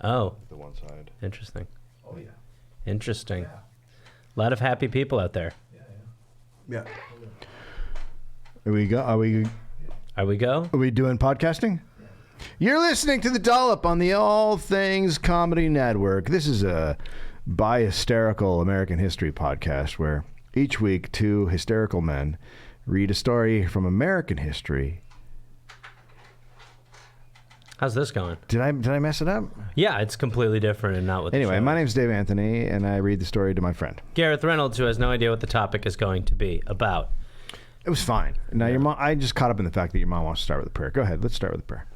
Oh. The one side. Interesting. Oh, yeah. Interesting. Yeah. A lot of happy people out there. Yeah. Are we go? Are we doing podcasting? You're listening to the Dollop on the All Things Comedy Network. This is a bi-hysterical American history podcast where each week two hysterical men read a story from American history. How's this going? Did I mess it up? Yeah, it's completely different and not what. Anyway, my name's Dave Anthony, and I read the story to my friend Gareth Reynolds, who has no idea what the topic is going to be about. It was fine. Now your mom. I just caught up in the fact that your mom wants to start with a prayer. Go ahead. Let's start with a prayer.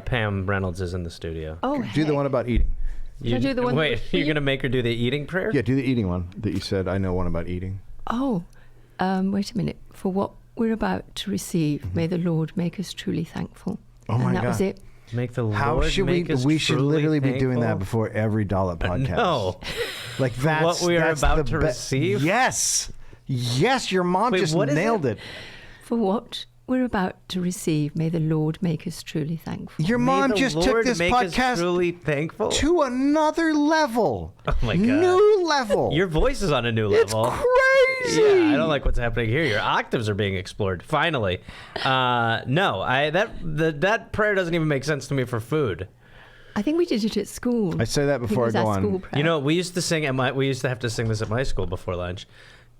Pam Reynolds is in the studio. Oh, Do the one about eating. Can I do the one? Wait, you're going to make her do the eating prayer? Yeah, do the eating one that you said. I know one about eating. Oh, wait a minute. For what we're about to receive, may the Lord make us truly thankful. Oh my and that God. was it. Make the Lord How should make us we should truly literally thankful? be doing that before every Dollop podcast. No. Like that's what we are that's about the to receive? Yes. Yes, your mom Wait, just what is nailed it? For what we're about to receive, may the Lord make us truly thankful. Your mom just took this make us podcast truly thankful? to another level. Oh my God. New level. Your voice is on a new It's level. crazy. Yeah, I don't like what's happening here. Your octaves are being explored. Finally, no, that prayer doesn't even make sense to me for food. I think we did it at school. I say that before I I go on. You know, we used to sing we used to have to sing this at my school before lunch.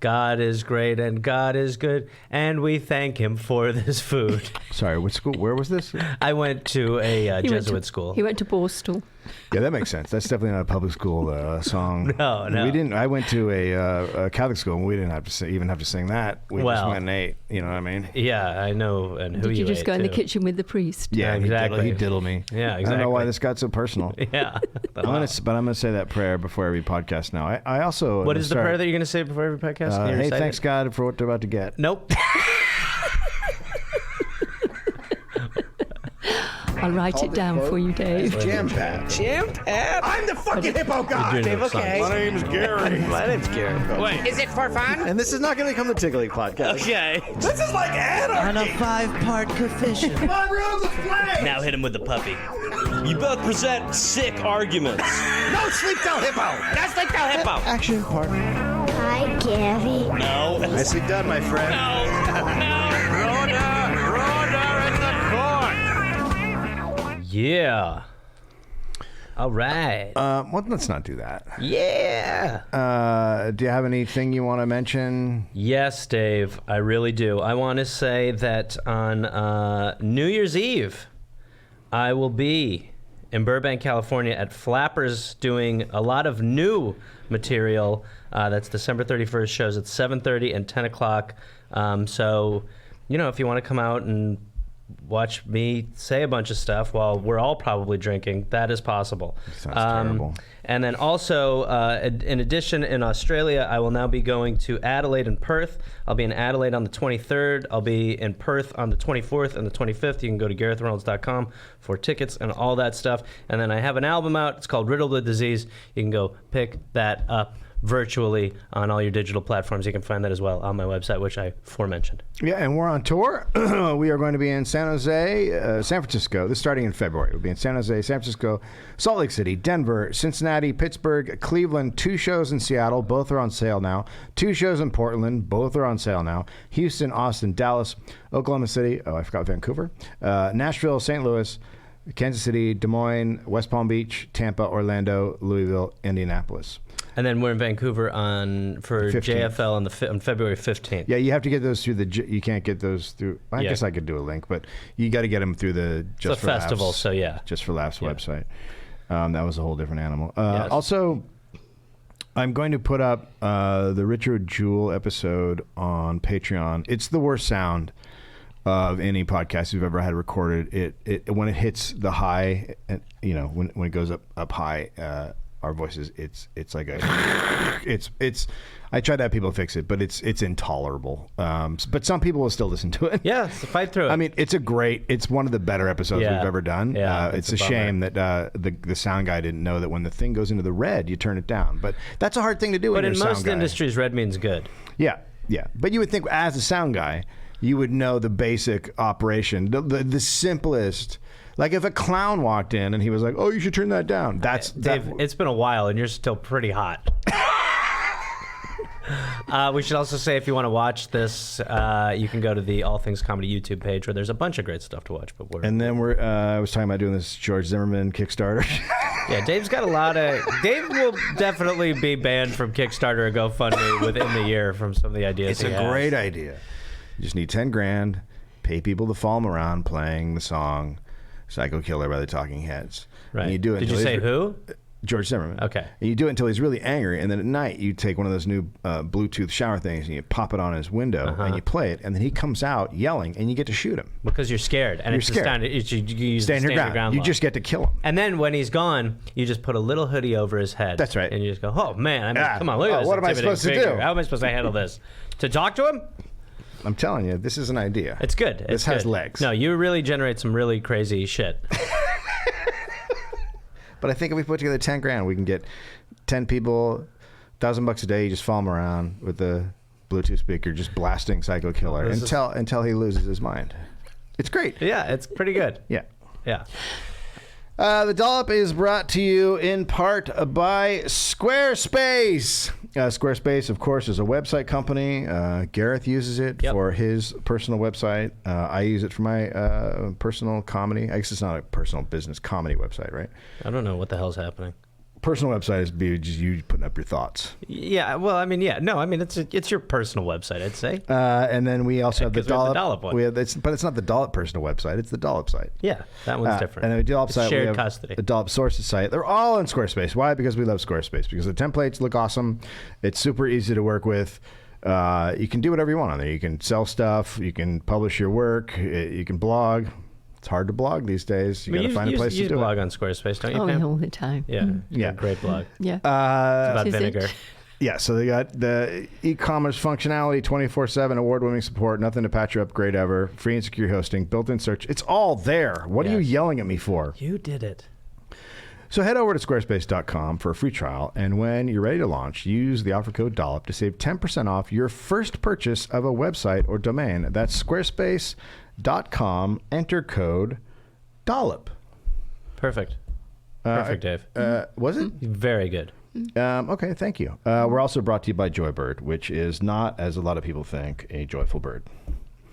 God is great and God is good, and we thank Him for this food. Sorry, what school? Where was this? I went to a Jesuit school. He went to Borstal. Yeah, that makes sense. That's definitely not a public school song. No. We didn't. I went to a Catholic school, and we didn't have to even have to sing that. We just went and ate. You know what I mean? Yeah, I know. And who Did you just ate go in the too. kitchen with the priest? Yeah, exactly. He diddled me. Yeah, exactly. I don't know why this got so personal. Yeah. But I'm gonna say that prayer before every podcast now. I also. What is the prayer that you're going to say before every podcast? Can you Hey, recite thanks it? God for what they're about to get. Nope. I'll write it down for you, Dave. Jam pad. Jam pad? I'm the fucking hippo guy. Dave, okay. My name's Gary. My name's Gary. Wait. Is it for fun? And this is not going to become the Tiggly podcast. Okay. This is like anarchy. On a 5-part coefficient. My room's a play. Now hit him with the puppy. You both present sick arguments. No sleep till hippo. That's like the hippo. Action part. Hi, Gary. No. Nicely done, my friend. Yeah. All right. Well, let's not do that. Yeah. Do you have anything you want to mention? Yes, Dave, I really do. I want to say that on New Year's Eve, I will be in Burbank, California at Flappers doing a lot of new material. That's December 31st, shows at 7:30 and 10 o'clock. So, if you want to come out and watch me say a bunch of stuff while we're all probably drinking, that is possible. Sounds terrible. And then also, in addition, in Australia, I will now be going to Adelaide and Perth. I'll be in Adelaide on the 23rd. I'll be in Perth on the 24th and the 25th. You can go to GarethReynolds.com for tickets and all that stuff. And then I have an album out. It's called Riddle the Disease. You can go pick that up virtually on all your digital platforms. You can find that as well on my website, which I aforementioned. Yeah, and we're on tour. We are going to be in San Jose, San Francisco. This is starting in February. We'll be in San Jose, San Francisco, Salt Lake City, Denver, Cincinnati, Pittsburgh, Cleveland, 2 shows in Seattle. Both are on sale now. 2 shows in Portland. Both are on sale now. Houston, Austin, Dallas, Oklahoma City. Oh, I forgot Vancouver. Nashville, St. Louis, Kansas City, Des Moines, West Palm Beach, Tampa, Orlando, Louisville, Indianapolis. And then we're in Vancouver for 15th. JFL on February 15th. Yeah, you have to get those through you can't get those through. I guess I could do a link, but you got to get them through the It's a festival, so yeah. Just for Laughs website. That was a whole different animal. Yes. Also, I'm going to put up the Richard Jewell episode on Patreon. It's the worst sound of any podcast we've ever had recorded. It when it hits the high, and when it goes up high. Our voices, it's like it's I tried to have people fix it, but it's intolerable. But some people will still listen to it. Yeah, so fight through it. I mean, it's one of the better episodes we've ever done. Yeah, it's a shame that the sound guy didn't know that when the thing goes into the red, you turn it down. But that's a hard thing to do. But when in you're a most sound guy. industries, red means good. Yeah. But you would think as a sound guy, you would know the basic operation, the simplest. Like if a clown walked in and he was like, "Oh, you should turn that down." That's Dave, it's been a while and you're still pretty hot. We should also say if you want to watch this, you can go to the All Things Comedy YouTube page where there's a bunch of great stuff to watch. But And then I was talking about doing this George Zimmerman Kickstarter. yeah, Dave's got a lot of. Dave will definitely be banned from Kickstarter or GoFundMe within the year from some of the ideas. It's a great idea. You just need 10 grand, pay people to follow him around playing the song "Psycho Killer" by the Talking Heads. Right. And you do it. Did you say who? George Zimmerman. Okay. And you do it until he's really angry, and then at night you take one of those new Bluetooth shower things and you pop it on his window and you play it, and then he comes out yelling, and you get to shoot him. Because you're scared, and You're it's scared. You use Stand the your ground. You law. just get to kill him. And then when he's gone, you just put a little hoodie over his head. That's right. And you just go, "Oh man, come on, look at this. what am I intimidating supposed to figure. do? How am I supposed to handle this? To talk to him? I'm telling you, this is an idea. It's good. This has legs. No, you really generate some really crazy shit. But I think if we put together 10 grand, we can get 10 people, $1,000 a day. You just follow him around with the Bluetooth speaker, just blasting Psycho Killer until he loses his mind. It's great. Yeah, it's pretty good. Yeah. Yeah. The Dollop is brought to you in part by Squarespace. Squarespace, of course, is a website company. Gareth uses it for his personal website. I use it for my personal comedy. I guess it's not a personal business comedy website, right? I don't know what the hell's happening. Personal website is just you putting up your thoughts. Yeah, well, I mean, yeah. No, I mean, it's your personal website, I'd say. And then we also have the 'cause we have Dollop. the Dollop one. But it's not the Dollop personal website. It's the Dollop site. Yeah, that one's different. And then the Dollop It's site, shared we have custody. the Dollop sources site. They're all in Squarespace. Why? Because we love Squarespace. Because the templates look awesome. It's super easy to work with. You can do whatever you want on there. You can sell stuff. You can publish your work. You can blog. It's hard to blog these days. You got to find a place to do blog it. on Squarespace, don't you, Oh, Pam? all the time. Yeah, Yeah. great blog. Yeah. It's about Is it? vinegar. Yeah, so they got the e-commerce functionality, 24/7 award-winning support, nothing to patch or upgrade ever, free and secure hosting, built-in search. It's all there. What are you Yes. yelling at me for? You did it. So head over to squarespace.com for a free trial, and when you're ready to launch, use the offer code Dollop to save 10% off your first purchase of a website or domain. That's squarespace.com. Enter code Dollop. Perfect. Perfect, Dave. Was it? Very good. Okay, thank you. We're also brought to you by Joybird, which is not, as a lot of people think, a joyful bird.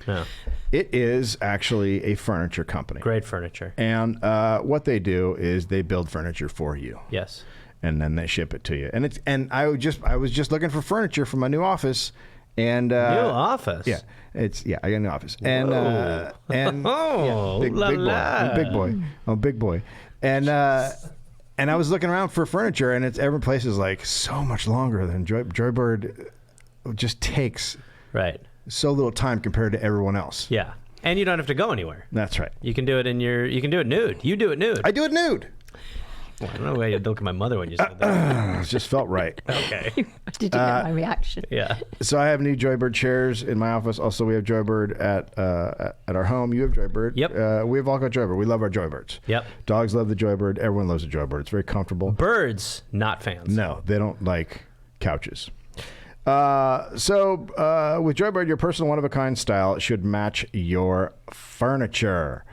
No. It is actually a furniture company. Great furniture. And what they do is they build furniture for you. Yes. And then they ship it to you. And I was just looking for furniture for my new office. And New office. Yeah, I got a new office. And Whoa. yeah, big la boy. la. I'm a big boy. I'm a big boy. And I was looking around for furniture, and every place is like so much longer than Joybird. Just takes Right. so little time compared to everyone else. Yeah. And you don't have to go anywhere. That's right. You can do it you can do it nude. You do it nude. I do it nude. Well, I don't know why you'd look at my mother when you said that. It just felt right. Okay. Did you get my reaction? Yeah. So I have new Joybird chairs in my office. Also, we have Joybird at our home. You have Joybird. Yep. We've all got Joybird. We love our Joybirds. Yep. Dogs love the Joybird. Everyone loves the Joybird. It's very comfortable. Birds, not fans. No, they don't like couches. So with Joybird, your personal one-of-a-kind style should match your furniture.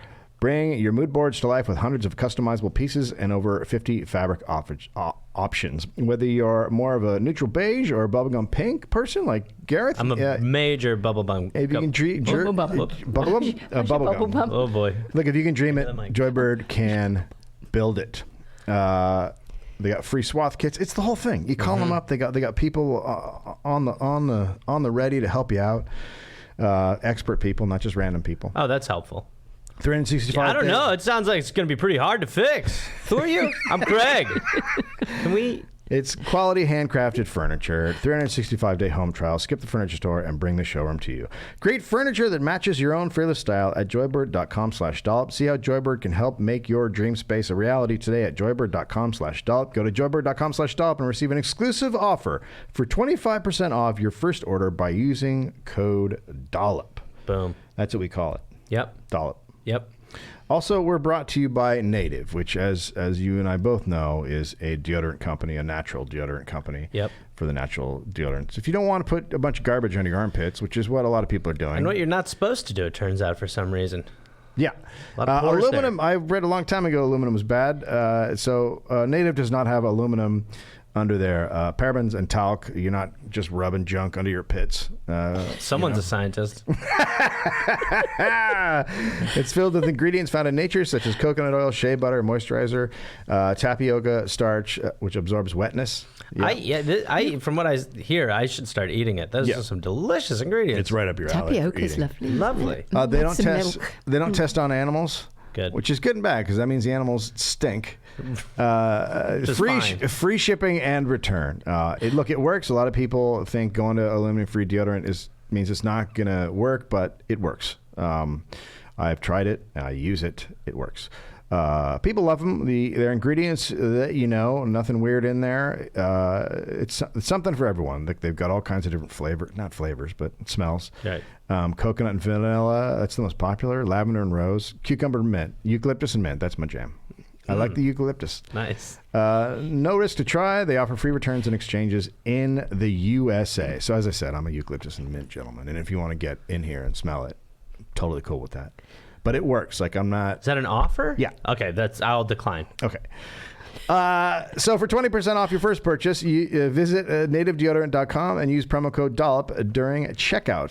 Bring your mood boards to life with hundreds of customizable pieces and over 50 fabric options. Whether you're more of a neutral beige or a bubblegum pink person like Gareth, I'm a major bubblegum. if you can dream, bubblegum. Oh boy. Look, if you can dream it, that mic. Joybird can build it. They got free swath kits. It's the whole thing. You call them up. They got people on the ready to help you out. Expert people, not just random people. Oh, that's helpful. 365. I don't know. It sounds like it's going to be pretty hard to fix. Who are you? I'm Craig. Can we? It's quality handcrafted furniture. 365-day home trial. Skip the furniture store and bring the showroom to you. Great furniture that matches your own fearless style at joybird.com/dollop. See how Joybird can help make your dream space a reality today at joybird.com/dollop. Go to joybird.com/dollop and receive an exclusive offer for 25% off your first order by using code Dollop. Boom. That's what we call it. Yep. Dollop. Yep. Also, we're brought to you by Native, which, as you and I both know, is a deodorant company, a natural deodorant company. Yep. For the natural deodorants. If you don't want to put a bunch of garbage on your armpits, which is what a lot of people are doing. And what you're not supposed to do, it turns out, for some reason. Yeah. A lot of pores Aluminum, there. I read a long time ago aluminum was bad. So Native does not have aluminum under there. Parabens and talc, you're not just rubbing junk under your pits. Someone's a scientist. It's filled with ingredients found in nature, such as coconut oil, shea butter, moisturizer, tapioca starch, which absorbs wetness. Yeah. From what I hear, I should start eating it. Those are some delicious ingredients. It's right up your alley. for Tapioca's eating. lovely. Lovely. They Want don't some test. milk? They don't test on animals. Good. Which is good and bad because that means the animals stink. is fine. Free shipping and return. Look, it works. A lot of people think going to aluminum-free deodorant means it's not going to work, but it works. I've tried it. I use it. It works. People love them. Their ingredients that nothing weird in there. It's something for everyone. They've got all kinds of different not flavors, but smells. Right. Coconut and vanilla, that's the most popular. Lavender and rose. Cucumber and mint. Eucalyptus and mint, that's my jam. I like the eucalyptus. Nice. No risk to try. They offer free returns and exchanges in the USA. So as I said, I'm a eucalyptus and mint gentleman. And if you want to get in here and smell it, totally cool with that. But it works. Like I'm not... Is that an offer? Yeah. Okay, I'll decline. Okay. So for 20% off your first purchase, you visit nativedeodorant.com and use promo code Dollop during checkout.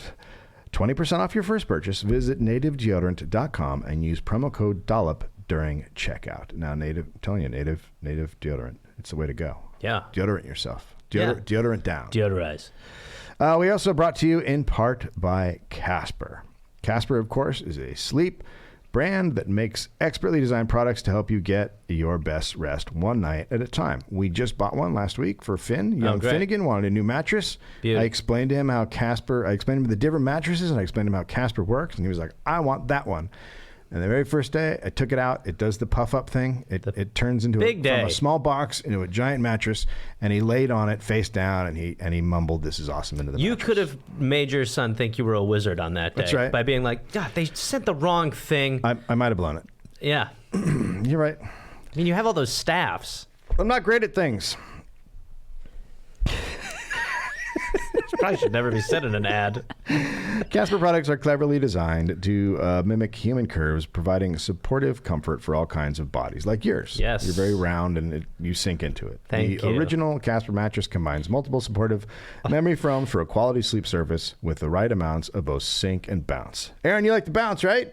20% off your first purchase. Visit nativedeodorant.com and use promo code Dollop during checkout. Now, native deodorant. It's the way to go. Yeah. Deodorant yourself. Yeah. Deodorant down. Deodorize. We also brought to you in part by Casper. Casper, of course, is a sleep brand that makes expertly designed products to help you get your best rest one night at a time. We just bought one last week for Finn. Young great. Finnegan wanted a new mattress. Beauty. I explained to him I explained him the different mattresses, and I explained to him how Casper works, and he was like, I want that one. And the very first day, I took it out. It does the puff-up thing. It turns into big day. from a small box into a giant mattress, and he laid on it face down, and he mumbled, "This is awesome," into the You mattress. could have made your son think you were a wizard on that day. That's right. By being like, God, they sent the wrong thing. I might have blown it. Yeah. You're right. I mean, you have all those staffs. I'm not great at things. Probably should never be said in an ad. Casper products are cleverly designed to mimic human curves, providing supportive comfort for all kinds of bodies, like yours. Yes. You're very round, and you sink into it. Thank the you. original Casper mattress combines multiple supportive memory foams for a quality sleep surface with the right amounts of both sink and bounce. Aaron, you like to bounce, right?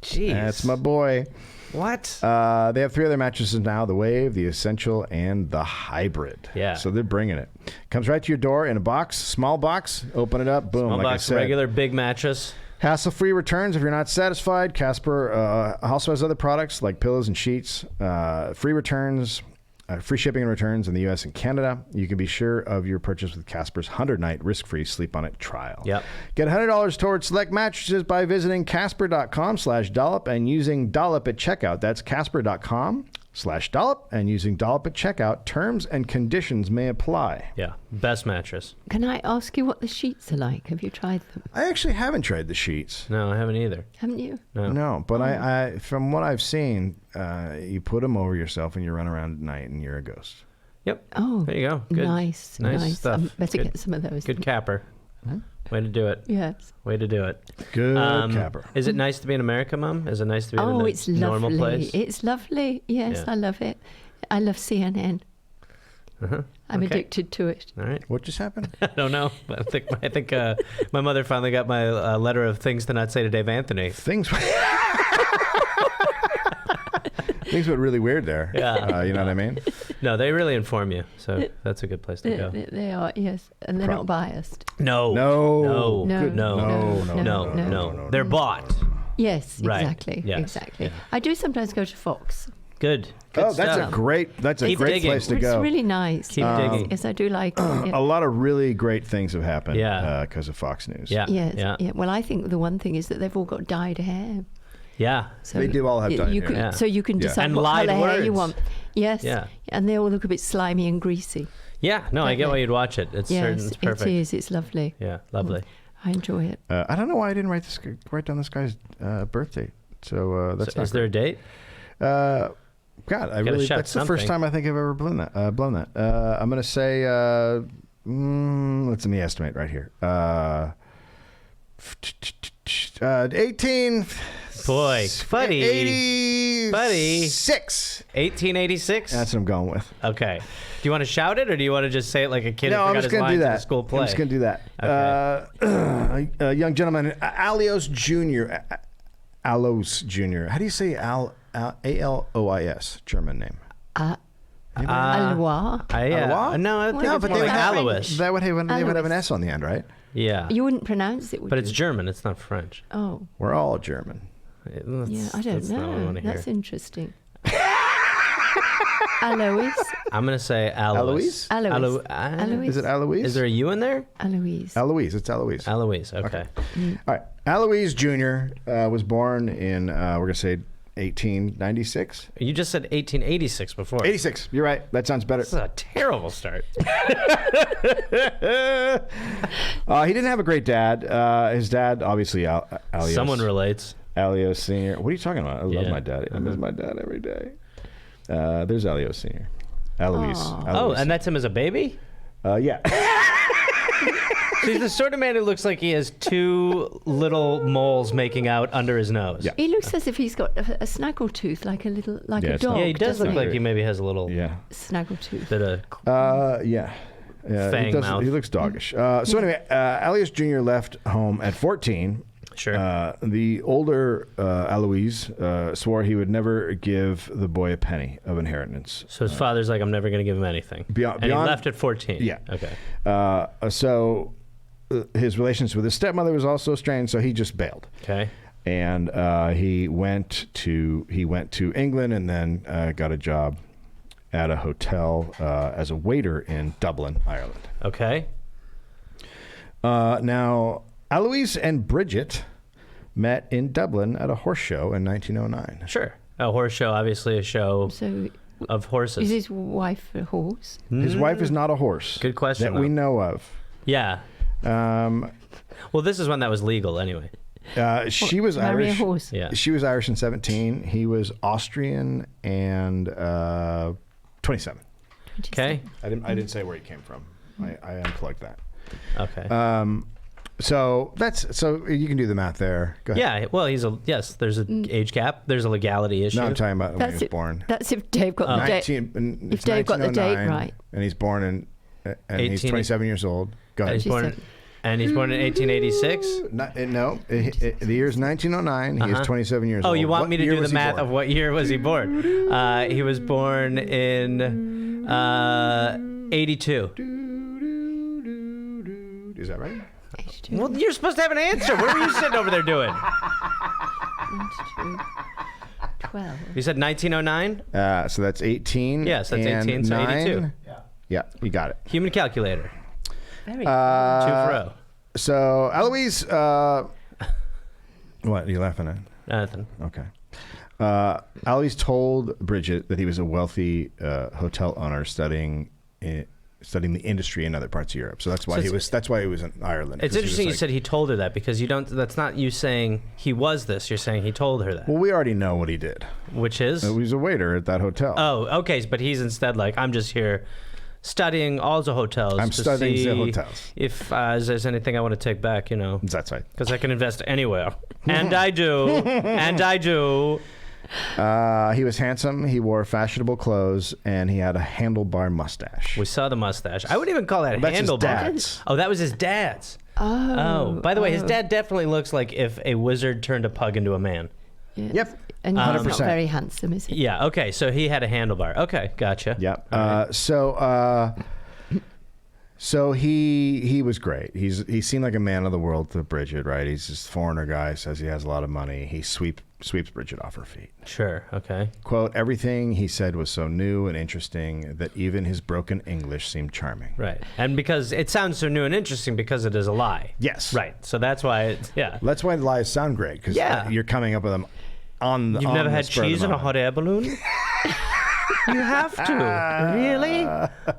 Jeez. That's my boy. What? They have 3 other mattresses now: the Wave, the Essential, and the Hybrid. Yeah. So they're bringing it. Comes right to your door in a box, small box. Open it up, boom. Small like box, I said. regular big mattress. Hassle-free returns if you're not satisfied. Casper also has other products like pillows and sheets. Free returns, free shipping and returns in the U.S. and Canada. You can be sure of your purchase with Casper's 100-night risk-free sleep on it trial. Yep. Get $100 towards select mattresses by visiting casper.com/dollop and using Dollop at checkout. That's casper.com/dollop and using Dollop at checkout. Terms and conditions may apply. Yeah. Best mattress. Can I ask you what the sheets are like? Have you tried them? I actually haven't tried the sheets. No, I haven't either. Haven't you? No, but I from what I've seen, you put them over yourself and you run around at night and you're a ghost. Yep. Oh, There you go. Good. nice stuff. Better Good- get some of those. Good capper. Way to do it. Yes. Way to do it. Good capper. Is it nice to be in America, Mom? Is it nice to be in Oh, a it's normal lovely. place? It's lovely. Yes, Yeah. I love it. I love CNN. I'm Okay. addicted to it. All right. What just happened? I don't know. I think my mother finally got my letter of things to not say to Dave Anthony. Things things went really weird there. Yeah. You know what I mean? No, they really inform you, so that's a good place to go. They are, yes, and they're not biased. No. No. No. No. Good. No. No. They're bought. Yes, Right. exactly, Yes. exactly. Yeah. I do sometimes go to Fox. Good. Oh, that's stuff. a great Keep great digging. place to It's go. really nice. Keep digging. Yes, I do like it. A lot of really great things have happened Yeah. because of Fox News. Yeah. Yes, Yeah. yeah. Well, I think the one thing is that they've all got dyed hair. Yeah. So They do all have dyed hair. Can, Yeah. So you can Yeah. decide And what lied colour hair you words. want. Yes. Yeah. And they all look a bit slimy and greasy. Yeah. No, I get why you'd watch it. It's certain. Yes, It's perfect. it is. It's lovely. Yeah. Lovely. I enjoy it. I don't know why I didn't write down this guy's birth date. So that's not Is there a date? God, Gotta shout that's the first something. time I think I've ever blown that. I'm going to say, let me estimate right here. 18, Boy, buddy. 86. 1886? That's what I'm going with. Okay. Do you want to shout it, or do you want to just say it like a kid No, who I'm forgot just his going to lines do in a that. school play? I'm just going to do that. A young gentleman, Alois Jr. Alois Jr. How do you say A-L-O-I-S? German name. Alois. Alois? No, I think No, it's but more they like would have Alois. They would have an Alois. S on the end, right? Yeah. You wouldn't pronounce it, would But you? it's German. It's not French. Oh, We're all German. yeah, I don't That's not what I know. want to hear. That's interesting. Alois. I'm going to say Alois. Alois. Alois. Is it Alois? Is there a U in there? Alois. Alois. It's Alois. Alois. Okay. All right. Alois Jr. Was born in, we're going to say 1896. You just said 1886 before. 86. You're right. That sounds better. This is a terrible start. He didn't have a great dad. His dad, obviously, Alois. Someone relates. Alois Sr. What are you talking about? I love Yeah. my dad. I miss my dad every day. There's Alois Sr. Alois. Oh, and that's him as a baby? Yeah. So he's the sort of man who looks like he has two little moles making out under his nose. Yeah. He looks as if he's got a snaggle tooth, like a Yeah, a it's dog. not- Yeah, he does doesn't look like he maybe has a little Yeah. snaggle tooth. bit of. Yeah. Yeah, Fang he, does, mouth. he looks doggish. So anyway, Alois Jr. left home at 14. Sure. The older Alois swore he would never give the boy a penny of inheritance. So his father's like, I'm never going to give him anything. And he beyond- left at 14. Yeah. Okay. So his relations with his stepmother was also strained, so he just bailed. Okay. And he went to England and then got a job at a hotel as a waiter in Dublin, Ireland. Okay. Now, Alois and Bridget met in Dublin at a horse show in 1909. Sure. A horse show, obviously a show So, of horses. is his wife a horse? His wife is not a horse. Good question, That we though. know of. Yeah. Well, this is one that was legal anyway. She was Marry Irish. a horse. Yeah. She was Irish in 17. He was Austrian and 27. Okay. I didn't say where he came from. I unplugged that. Okay. So you can do the math there. Go ahead. Yeah. Well, there's an age cap. There's a legality issue. No, I'm talking about when he was That's born. That's if Dave got the date. If Dave got the date right. and he's born in, and he's 18 27 years old. Go And ahead. he's born. And he's born in 1886. No, the year's 1909. He is 27 years Oh, old. you want What me to year do was the he math born? of what year was he born? He was born in 82. Is that right? 82, Well, you're supposed to have an answer. What were you sitting over there doing? 92, 12. You said 1909? So that's 18. Yes, that's and 18, so 82. 9. Yeah, you got it. Human calculator. Very 2 for O. So Eloise, what are you laughing at? Nothing. Okay. Eloise told Bridget that he was a wealthy hotel owner studying the industry in other parts of Europe. So that's why That's why he was in Ireland. It's 'cause he was interesting you like- said he told her that, because you don't. That's not you saying he was this. You're saying he told her that, Well, we already know what he did. which is. He was a waiter at that hotel. Oh, okay. But he's instead like, I'm just here studying all the hotels. I'm to studying the see hotels. If there's anything I want to take back, That's right. because I can invest anywhere, and I do, and I do. He was handsome. He wore fashionable clothes, and he had a handlebar mustache. We saw the mustache. I wouldn't even call that That's his handlebar. dad's. Oh, that was his dad's. Oh. By the way, his dad definitely looks like if a wizard turned a pug into a man. Yeah. Yep. And he's not 100%. very handsome, is he? Yeah. Okay. So he had a handlebar. Okay. Gotcha. Yep. All right. So he was great. He seemed like a man of the world to Bridget, right? He's this foreigner guy, says he has a lot of money. He sweeps Bridget off her feet. Sure. Okay. Quote, everything he said was so new and interesting that even his broken English seemed charming. Right. And because it sounds so new and interesting because it is a lie. Yes. Right. So that's why it's, yeah. That's why lies sound great, because Yeah. you're coming up with them on the You've on never the had spur of the cheese in a moment. hot air balloon? You have to. Really?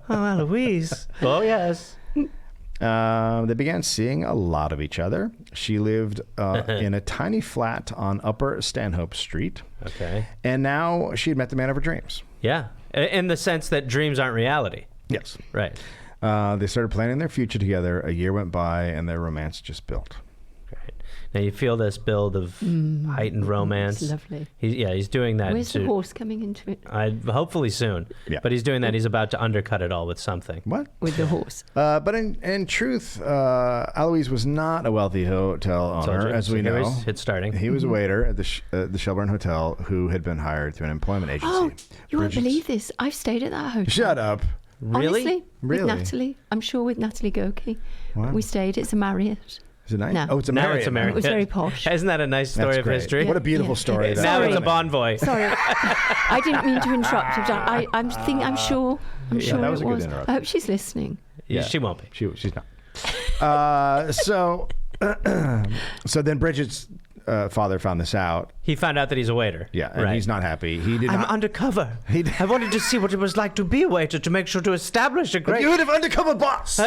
Oh, Louise. Oh, yes. They began seeing a lot of each other. She lived in a tiny flat on Upper Stanhope Street. Okay. And now she had met the man of her dreams. Yeah. In the sense that dreams aren't reality. Yes. Right. They started planning their future together. A year went by, and their romance just built. Right. Now you feel this build of heightened romance. It's lovely. He's doing that. Where's the horse coming into it? Hopefully soon. Yeah. But he's doing that. He's about to undercut it all with something. What? With the horse. But in truth, Alois was not a wealthy hotel owner, as we know. It's starting. He was a waiter at the Shelburne Hotel who had been hired through an employment agency. Oh, you won't Bridget's- believe this. I've stayed at that hotel. Shut up. Really? Honestly, Really? with Natalie. I'm sure with Natalie Goki. Wow. We stayed. It's a Marriott. Is it nice? No. Oh, it's a Now Marriott. it's a Marriott. It was very posh. Isn't that a nice story That's of great. history? What a beautiful Yeah. story. Now Sorry. it's a Bonvoy. Sorry, I didn't mean to interrupt. I'm sure. I'm sure that was it a good was. interrupt. I hope she's listening. Yeah. She won't be. She's not. So then Bridget's father found this out. He found out that he's a waiter. Yeah, and right. he's not happy. He did I'm not. undercover. I wanted to see what it was like to be a waiter, to make sure to establish a great... You would have undercover boss.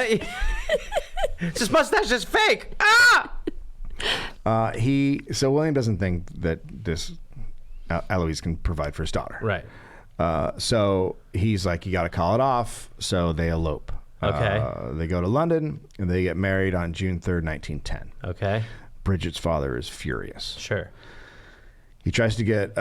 This mustache is fake. Ah! So William doesn't think that this Alois can provide for his daughter. Right. So he's like, you got to call it off. So they elope. Okay. They go to London and they get married on June 3rd, 1910. Okay. Bridget's father is furious. Sure. He tries to get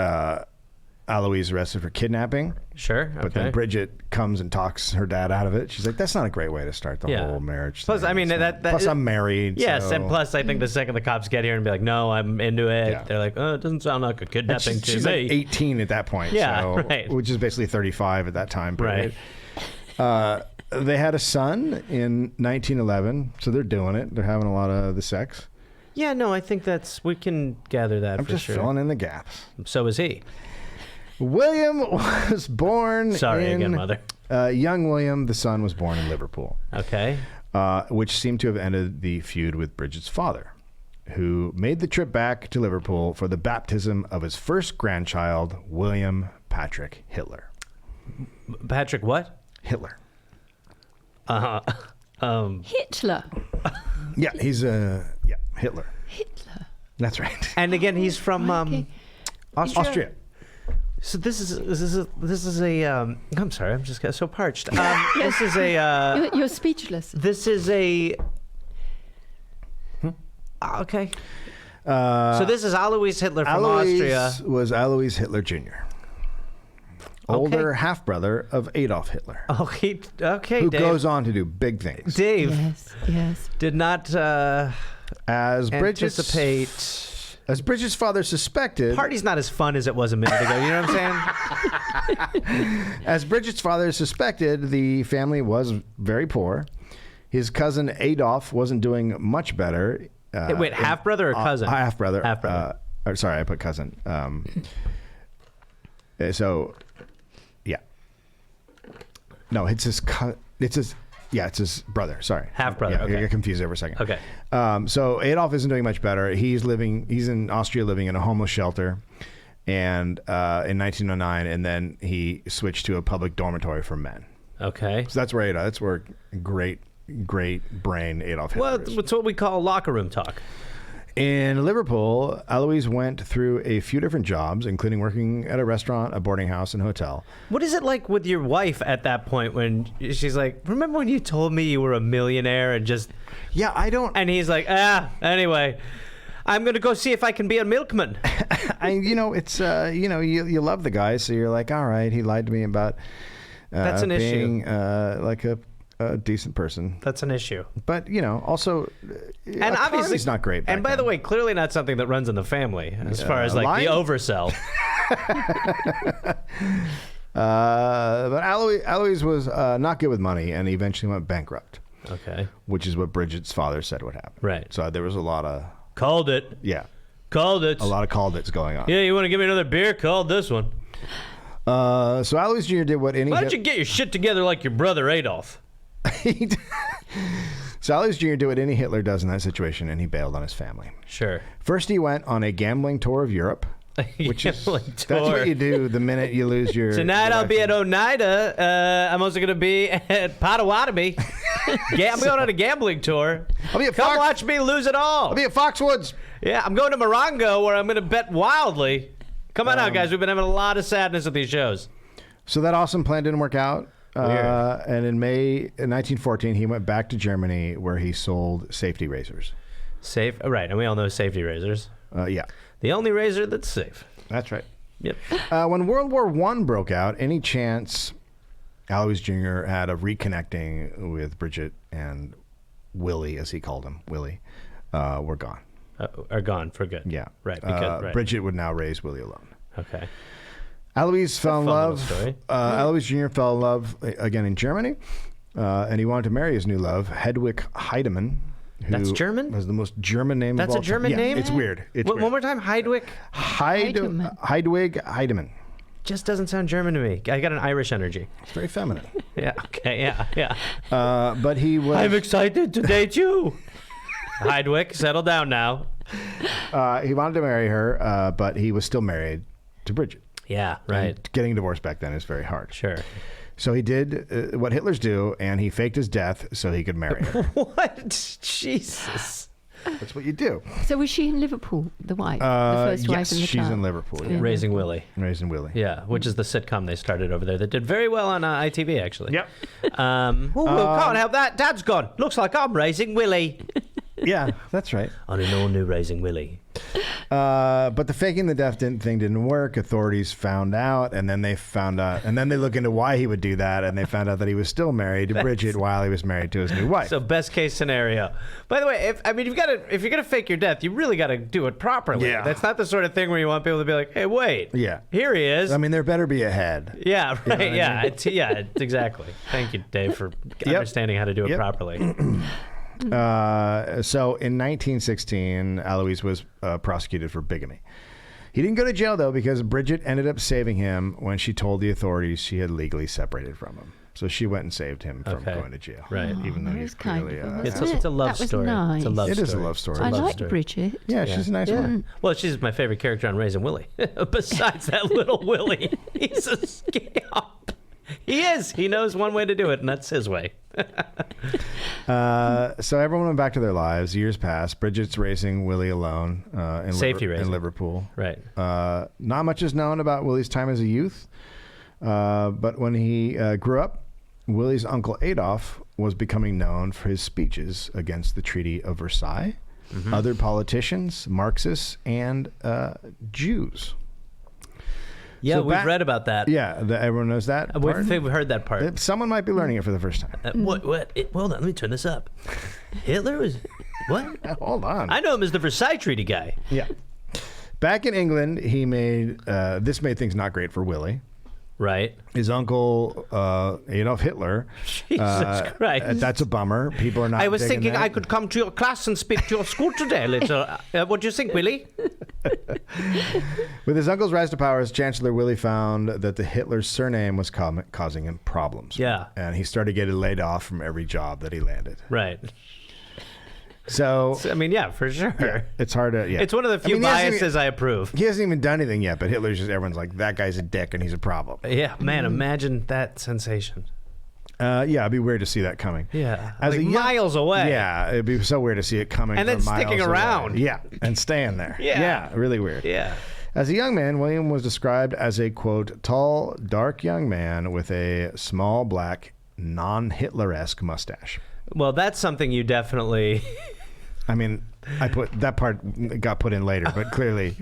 Alois arrested for kidnapping. Sure. But then Bridget comes and talks her dad out of it. She's like, that's not a great way to start the whole marriage Plus, thing. I mean, Plus, I'm married. Yes, so. and plus, I think the second the cops get here and be like, no, I'm into it. Yeah. They're like, oh, it doesn't sound like a And kidnapping to she's me. like 18 at that point. Yeah, so, right. Which is basically 35 at that time period. Right. They had a son in 1911, so they're doing it. They're having a lot of the sex. Yeah, no, I think we can gather that I'm for just sure. filling in the gaps. So is he. William was born Sorry again, Mother. Young William, the son, was born in Liverpool. Okay. Which seemed to have ended the feud with Bridget's father, who made the trip back to Liverpool for the baptism of his first grandchild, William Patrick Hitler. Patrick what? Hitler. Hitler. Yeah, he's Hitler. Hitler. That's right. And again, he's from Okay. Austria. So this is a. I'm sorry, I'm just got so parched. This is a. You're speechless. This is a. Okay. So this is Alois Hitler from Austria. Was Alois Hitler Jr., older half-brother of Adolf Hitler, Okay, who Dave. goes on to do big things. Dave Yes. did not As Bridget's father suspected. Party's not as fun as it was a minute ago. You know what I'm saying? As Bridget's father suspected, the family was very poor. His cousin Adolf wasn't doing much better. Wait, half brother or cousin? Half brother. Half brother. Sorry, I put cousin. So, yeah. No, it's his. It's his brother. Sorry, Half brother. Yeah, Okay. I got confused there for a second. Okay. So Adolf isn't doing much better. He's in Austria, living in a homeless shelter, and in 1909, and then he switched to a public dormitory for men. Okay. So that's where great brain Adolf Hitler Well, is. it's what we call locker room talk. In Liverpool, Alois went through a few different jobs, including working at a restaurant, a boarding house, and hotel. What is it like with your wife at that point when she's like, remember when you told me you were a millionaire and just... Yeah, I don't... And he's like, anyway, I'm going to go see if I can be a milkman. It's, you love the guy, so you're like, all right, he lied to me about That's an being issue. like a decent person. That's an issue. But, also, And obviously it's not great. And by the way, clearly not something that runs in the family as far as like lying? the oversell. But Alois was not good with money and eventually went bankrupt, Okay. which is what Bridget's father said would happen. Right. So there was a lot of, Called it. Called it. a lot of call that's going on. Yeah, you want to give me another beer? Called this one. So Alois Jr. did what any... Why don't you get your shit together like your brother Adolf? So Alois Jr. did what any Hitler does in that situation, and he bailed on his family. Sure. First, he went on a gambling tour of Europe, which is Gambling that's tour. what you do the minute you lose your. Tonight I'll your be at life. Oneida. I'm also going to be at Potawatomi. I'm going on a gambling tour. I'll be at Come Fox- watch me lose it all. I'll be at Foxwoods. Yeah, I'm going to Morongo where I'm going to bet wildly. Come on out, guys. We've been having a lot of sadness at these shows. So that awesome plan didn't work out. And in May 1914, he went back to Germany where he sold safety razors. Safe. Right, and we all know safety razors. Yeah, The only razor that's safe. that's right. Yep. When World War I broke out, any chance Alois Jr. had of reconnecting with Bridget and Willie, as he called him, Willie, were gone. Are gone for good. Yeah. Right. Because right. Bridget would now raise Willie alone. Okay. Alois fell in fun love. little story. Alois Jr. fell in love again in Germany, and he wanted to marry his new love, Hedwig Heidemann. Who That's German? Was the most German name That's of all a German time. Yeah, name? it's weird. It's weird. One more time, Heidwick. Hedwig Heidemann. Just doesn't sound German to me. I got an Irish energy. It's very feminine. Yeah. Okay. Yeah. But he was. I'm excited to date you. Heidwick, settle down now. He wanted to marry her, but he was still married to Bridget. Yeah. Right. And getting divorced back then is very hard. Sure. So he did what Hitlers do, and he faked his death so he could marry her. What? Jesus. That's what you do. So was she in Liverpool, the wife? The first wife Yes, in the she's car? in Liverpool. Yeah. Raising Willie. Raising Willie. Yeah, which is the sitcom they started over there that did very well on ITV, actually. Yep. Can't help that. Dad's gone. Looks like I'm raising Willie. Yeah, that's right. On an all-new Raising Willie. But the faking the death thing didn't work. Authorities found out, and then they look into why he would do that, and they found out that he was still married to Bridget while he was married to his new wife. So best case scenario. By the way, if you're gonna fake your death, you really got to do it properly. Yeah. That's not the sort of thing where you want people to be like, "Hey, wait, Yeah. here he is." I mean, there better be a head. Yeah, right. what I Yeah, exactly. Thank you, Dave, for understanding how to do it Yep. properly. So in 1916, Alois was prosecuted for bigamy. He didn't go to jail, though, because Bridget ended up saving him when she told the authorities she had legally separated from him. So she went and saved him from going to jail. Right. Even though that he's was kind clearly... of a- It's wasn't a love that was story. Nice. It's a love It story. is a love story. I Love like story. Bridget. yeah, she's a nice one. Well, she's my favorite character on Raising Willie. Besides that little Willie, he's a scamp. He is. He knows one way to do it, and that's his way. So everyone went back to their lives. Years passed. Bridget's raising Willie alone Safety in raising. Liverpool. Right. Not much is known about Willie's time as a youth, but when he grew up, Willie's uncle Adolph was becoming known for his speeches against the Treaty of Versailles, other politicians, Marxists, and Jews. Yeah, So we've read about that. Yeah, everyone knows that part? We've heard that part. Someone might be learning it for the first time. What? Hold on, let me turn this up. Hitler was... What? Hold on. I know him as the Versailles Treaty guy. Yeah. Back in England, he made this made things not great for Willie. Right. His uncle Adolf Hitler. Jesus Christ. That's a bummer. People are not. I was digging thinking that. I could come to your class and speak to your school today, little. What do you think, Willie? With his uncle's rise to power as Chancellor, Willie found that the Hitler's surname was causing him problems. Yeah. And he started getting laid off from every job that he landed. Right. So, I mean, yeah, for sure. yeah, it's hard to. Yeah. It's one of the few he hasn't biases I approve. He hasn't even done anything yet, but Hitler's just everyone's like, that guy's a dick and he's a problem. Yeah, man, imagine that sensation. Yeah, it'd be weird to see that coming. Yeah, As like a young- miles away. Yeah, it'd be so weird to see it coming And then from sticking miles away. around. Yeah, and staying there. Yeah. really weird. Yeah. As a young man, William was described as a, quote, tall, dark young man with a small, black, non-Hitler-esque mustache. Well, that's something you definitely... I mean, that part got put in later, but clearly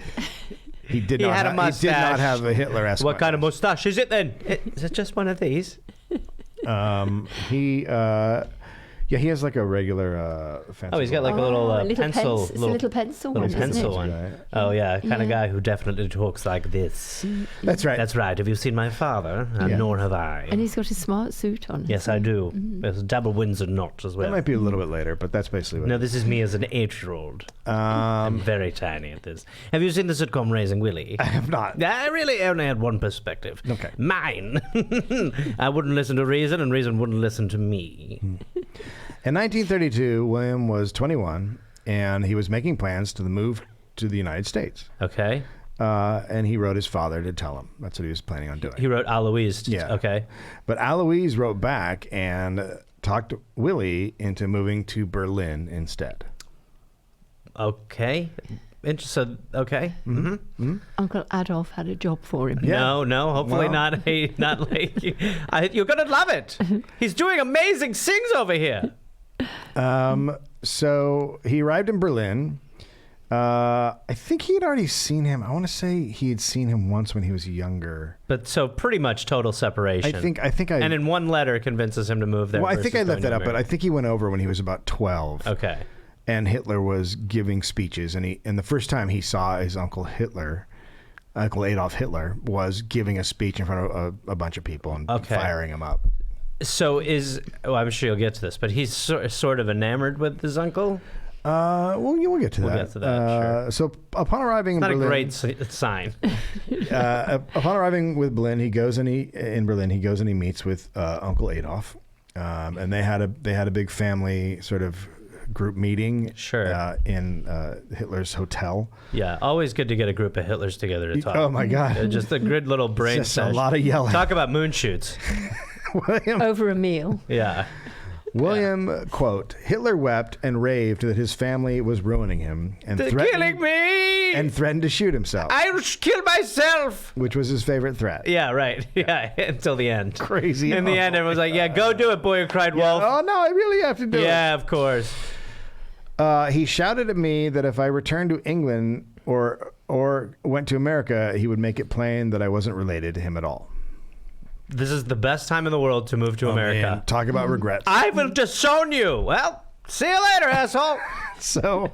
he did He not had a He did not mustache. have a Hitler-esque What kind of mustache is it then? Is it just one of these? He has like a regular fancy. Oh, he's got like a little pencil. It's a little pencil one, isn't pencil it? one. Right. Oh, yeah, kind of guy who definitely talks like this. That's right. That's right. Have you seen my father? Yeah. Nor have I. And he's got a smart suit on. Yes, I do. There's a double Windsor knot as well. That might be a little bit later, but that's basically what No, this is me as an 8-year-old. I'm very tiny at this. Have you seen the sitcom Raising Willie? I have not. I really only had one perspective. Okay. Mine. I wouldn't listen to Reason, and Reason wouldn't listen to me. In 1932, William was 21, and he was making plans to move to the United States. Okay. And he wrote his father to tell him. That's what he was planning on doing. He wrote Alois. Yeah. Okay. But Alois wrote back and talked Willie into moving to Berlin instead. Okay. So, okay. Mm-hmm. Uncle Adolf had a job for him. No, hopefully Well. not like you're gonna love it. He's doing amazing things over here. So he arrived in Berlin. I think he had already seen him. I want to say he had seen him once when he was younger. But so pretty much total separation. I think I. And in one letter convinces him to move there. Well, I think I versus left going that to up, but I America. think he went over when he was about 12. Okay. And Hitler was giving speeches, and the first time he saw his Uncle Adolf Hitler, was giving a speech in front of a bunch of people and firing him up. So I'm sure you'll get to this, but he's sort of enamored with his uncle? We'll get to that. We'll get to that, sure. So upon arriving It's in not Berlin, a great sign. upon arriving with Berlin, he goes and he meets with Uncle Adolf, and they had a big family sort of group meeting. Sure. In Hitler's hotel. Yeah, always good to get a group of Hitlers together to talk. Oh my God! Just a good little brain Just a session. lot of yelling. Talk about moon shoots. Over a meal. Yeah. William, quote, Hitler wept and raved that his family was ruining him and They're threatened, killing me! and threatened to shoot himself, I will kill myself! which was his favorite threat. Yeah, right. Yeah, until the end. Crazy. In the end, everyone's like, yeah, go do it, boy who cried wolf. Oh, no, I really have to do it. Yeah, of course. He shouted at me that if I returned to England or went to America, he would make it plain that I wasn't related to him at all. This is the best time in the world to move to America. Man, talk about regrets. I will disown you. Well, see you later, asshole. So,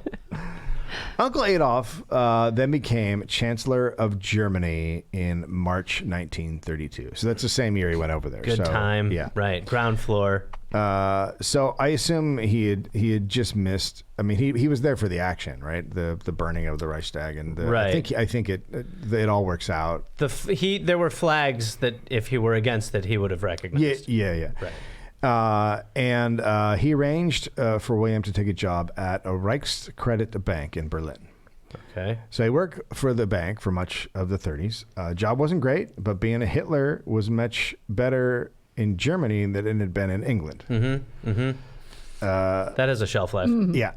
Uncle Adolf then became Chancellor of Germany in March 1932. So that's the same year he went over there. Good time. Yeah. Right. Ground floor. So I assume he had just missed. I mean, he was there for the action, right? The burning of the Reichstag, and Right. I think it all works out. There were flags that if he were against it, he would have recognized. Yeah. Right. And he arranged for William to take a job at a Reichskredit bank in Berlin. Okay. So he worked for the bank for much of the 30s. Job wasn't great, but being a Hitler was much better in Germany than it had been in England. That has a shelf life. Yeah.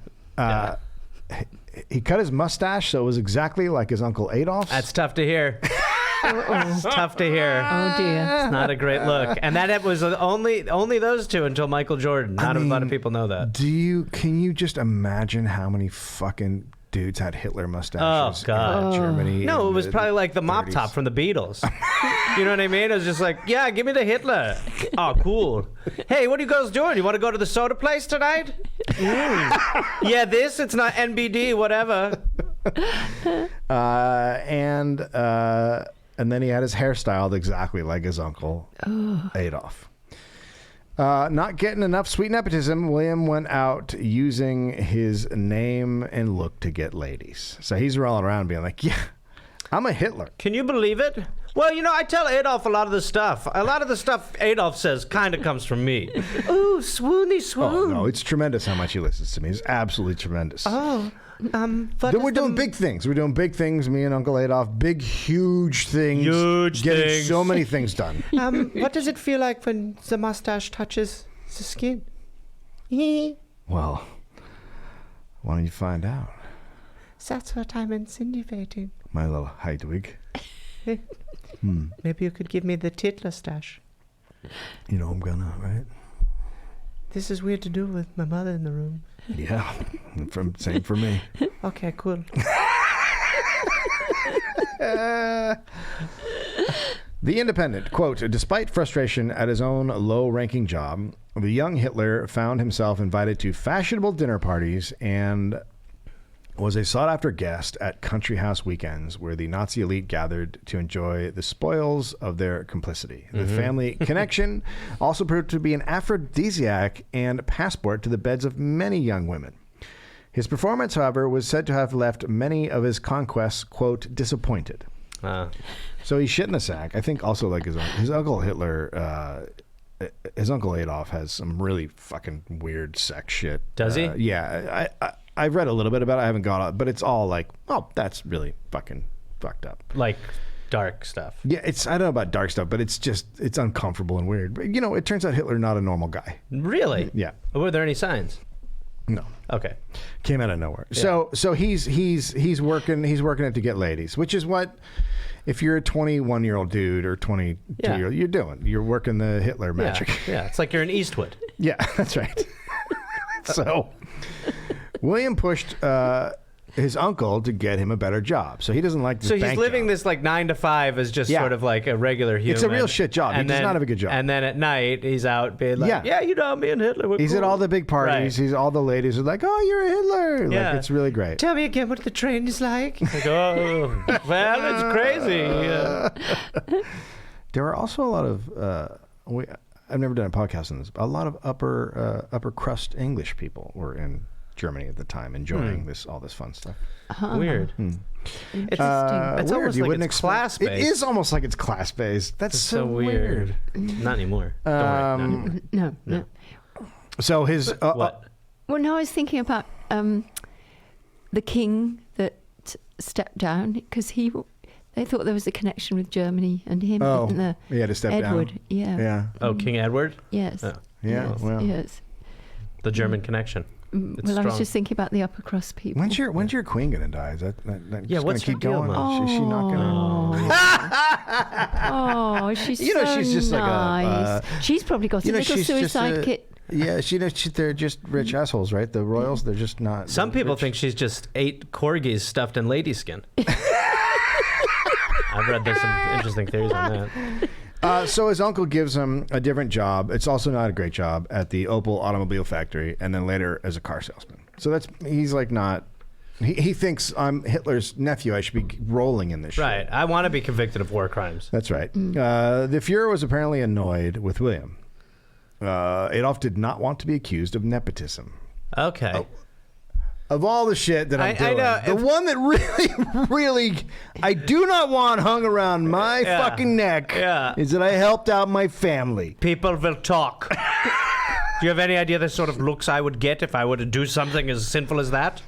He cut his mustache so it was exactly like his Uncle Adolf's. That's tough to hear. It's tough to hear. Oh dear. It's not a great look. And that was only those two until Michael Jordan. Not a lot of people know that. Can you just imagine how many fucking dudes had Hitler mustaches Oh, God. in Germany? No, in it was the probably like the mop 30s? top from the Beatles. You know what I mean? It was just like, yeah, give me the Hitler. Oh, cool. Hey, what are you guys doing? You want to go to the soda place tonight? Yeah, it's not NBD, whatever. And then he had his hair styled exactly like his uncle Adolf. Not getting enough sweet nepotism, William went out using his name and look to get ladies. So he's rolling around being like, yeah, I'm a Hitler. Can you believe it? Well, I tell Adolf a lot of the stuff. A lot of the stuff Adolf says kind of comes from me. Ooh, swoony swoon. Oh, no, it's tremendous how much he listens to me. It's absolutely tremendous. Oh, We're doing big things. We're doing big things, me and Uncle Adolf. Big, huge things. Getting things. so many things done. What does it feel like when the mustache touches the skin? Well, why don't you find out, That's what I'm insinuating. my little Heidwig? Maybe you could give me the Titler stash. You know I'm gonna, right? This is weird to do with my mother in the room. Yeah, same for me. Okay, cool. The Independent, quote, despite frustration at his own low-ranking job, the young Hitler found himself invited to fashionable dinner parties and was a sought-after guest at country house weekends where the Nazi elite gathered to enjoy the spoils of their complicity. The family connection also proved to be an aphrodisiac and passport to the beds of many young women. His performance, however, was said to have left many of his conquests, quote, disappointed. So he's shit in the sack. I think also like his Uncle Hitler, his Uncle Adolf has some really fucking weird sex shit. Does he? Yeah. I've read a little bit about it. I haven't got it, but it's all like, oh, that's really fucking fucked up. Like dark stuff. Yeah, I don't know about dark stuff, but it's uncomfortable and weird. But, it turns out Hitler not a normal guy. Really? Yeah. Were there any signs? No. Okay. Came out of nowhere. Yeah. So he's working it to get ladies, which is what, if you're a 21-year-old dude or 22-year-old, you're doing. You're working the Hitler magic. Yeah, it's like you're in Eastwood. Yeah, that's right. So William pushed his uncle to get him a better job. So he doesn't like this So he's bank living job. this like 9 to 5 as just Yeah. sort of like a regular human. It's a real shit job. He And does not have a good job. And then at night he's out being like, Yeah. you know, me and Hitler were He's cool. at all the big parties. Right. He's all the ladies are like, "Oh, you're a Hitler." Yeah. Like, it's really great. Tell me again what the train is like. Like, oh, well, it's crazy. Yeah. There are also a lot of I've never done a podcast on this. But a lot of upper crust English people were in Germany at the time, enjoying all this fun stuff. Weird. Hmm. It's, Weird. almost You like wouldn't it's expect- class-based. It is almost like it's class based. That's It's so weird. Not anymore. Don't worry, not anymore. No. So his What? Well, no, I was thinking about the king that stepped down because they thought there was a connection with Germany and him. Oh, and the he had to step Edward. down. Yeah. Yeah. Oh, King Edward? Yes. Oh. Yeah. Yes. Well, Yes. The German connection. It's Well, I was strong. just thinking about the upper crust people. when's your queen gonna die? Is that Yeah, just what's gonna keep her deal, going? Mom? Is she not gonna? Oh, she's You know, so she's just like a, nice. She's probably got a little she's suicide just kit. Yeah, they're just rich assholes, right? The royals, they're just not. Some they're people rich. think she's just 8 corgis stuffed in lady skin. I've read there's some interesting theories on that. So his uncle gives him a different job. It's also not a great job at the Opel automobile factory, and then later as a car salesman. So he's like not. He thinks I'm Hitler's nephew. I should be rolling in this shit. Right. I want to be convicted of war crimes. That's right. The Fuhrer was apparently annoyed with William. Adolf did not want to be accused of nepotism. Okay. Of all the shit that I'm I doing, know. the one that really, I do not want hung around my Yeah. fucking neck Yeah. is that I helped out my family. People will talk. Do you have any idea the sort of looks I would get if I were to do something as sinful as that?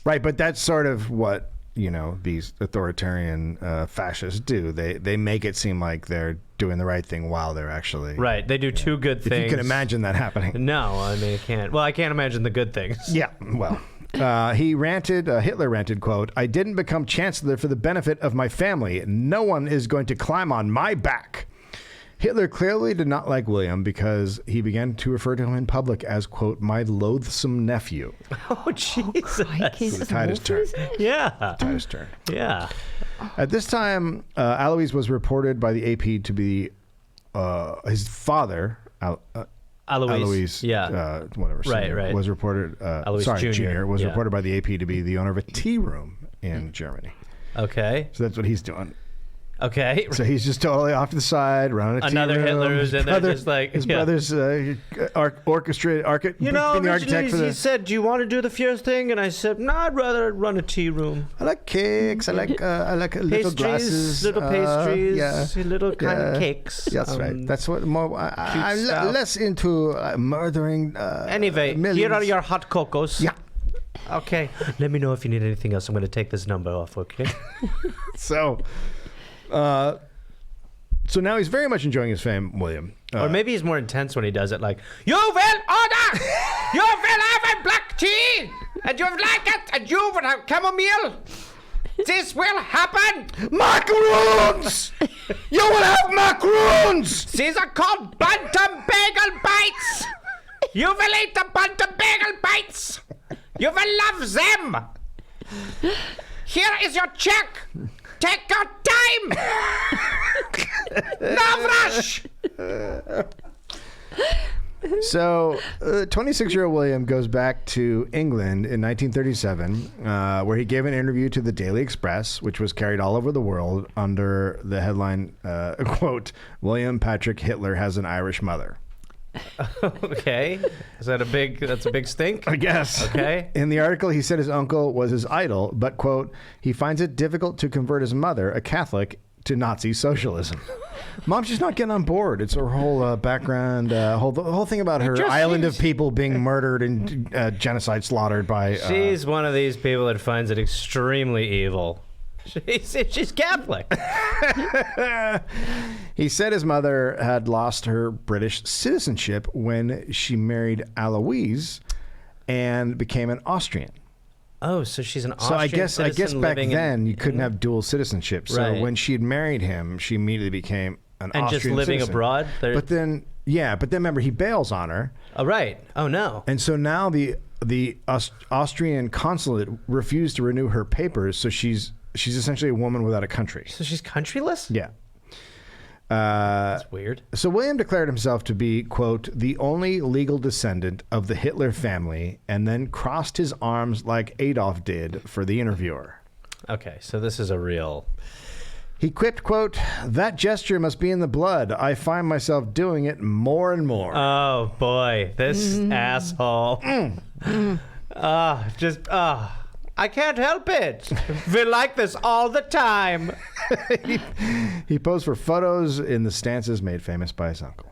Right, but that's sort of what, these authoritarian fascists do. They make it seem like they're doing the right thing while they're actually... Right. They do 2 good If things. you can imagine that happening. No, I mean, I can't. Well, I can't imagine the good things. Yeah, well... Hitler ranted, quote, "I didn't become chancellor for the benefit of my family. No one is going to climb on my back." Hitler clearly did not like William because he began to refer to him in public as, quote, "my loathsome nephew." Oh, Jesus. Crikey, it's Titus awful, turn. isn't it? Yeah. Titus turn. Yeah. At this time, Alois was reported by the AP to be his father, Alois. Yeah. Whatever. Right, senior, right. Was reported. Alois Sorry, Jr., Junior was yeah. reported by the AP to be the owner of a tea room in Germany. Okay. So that's what he's doing. Okay. So he's just totally off to the side, running a tea Another room. Hitler who's His in there brother- just like- his yeah. brother's orchestrated. You know, being the originally architect for he the. said, "Do you want to do the Fuhrer's thing?" And I said, "No, I'd rather run a tea room. I like cakes. I like little Pastries, glasses. little pastries, yeah. little kind of Yeah. cakes." That's right. That's what more. I'm stuff. less into murdering. Anyway, millions. here are your hot cocos. Yeah. Okay. Let me know if you need anything else. I'm going to take this number off, okay? So now he's very much enjoying his fame, William. Or maybe he's more intense when he does it, like, "You will order! You will have a black tea! And you will like it! And you will have chamomile! This will happen! macaroons. You will have macaroons. These are called Bantam Bagel Bites! You will eat the Bantam Bagel Bites! You will love them! Here is your check! Take your time! No rush! So, 26-year-old William goes back to England in 1937, where he gave an interview to the Daily Express, which was carried all over the world under the headline, quote, "William Patrick Hitler has an Irish mother." Okay. That's a big stink? I guess. Okay. In the article, he said his uncle was his idol, but, quote, he finds it difficult to convert his mother, a Catholic, to Nazi socialism. Mom's just not getting on board. It's her whole background, the whole thing about her island of people being murdered and genocide slaughtered by... She's one of these people that finds it extremely evil. She's Catholic. He said his mother had lost her British citizenship when she married Alois and became an Austrian. Oh, so she's an So Austrian I guess back living then in, you couldn't have dual citizenship. So Right. when she had married him, she immediately became an And just Austrian living citizen. abroad? But then remember, he bails on her. Oh, right. Oh, no. And so now the Austrian consulate refused to renew her papers, so she's essentially a woman without a country. So she's countryless? Yeah. That's weird. So William declared himself to be, quote, the only legal descendant of the Hitler family, and then crossed his arms like Adolf did for the interviewer. Okay, so this is a real... He quipped, quote, that gesture must be in the blood. I find myself doing it more and more. Oh, boy. This asshole. I can't help it. We're like this all the time. He posed for photos in the stances made famous by his uncle.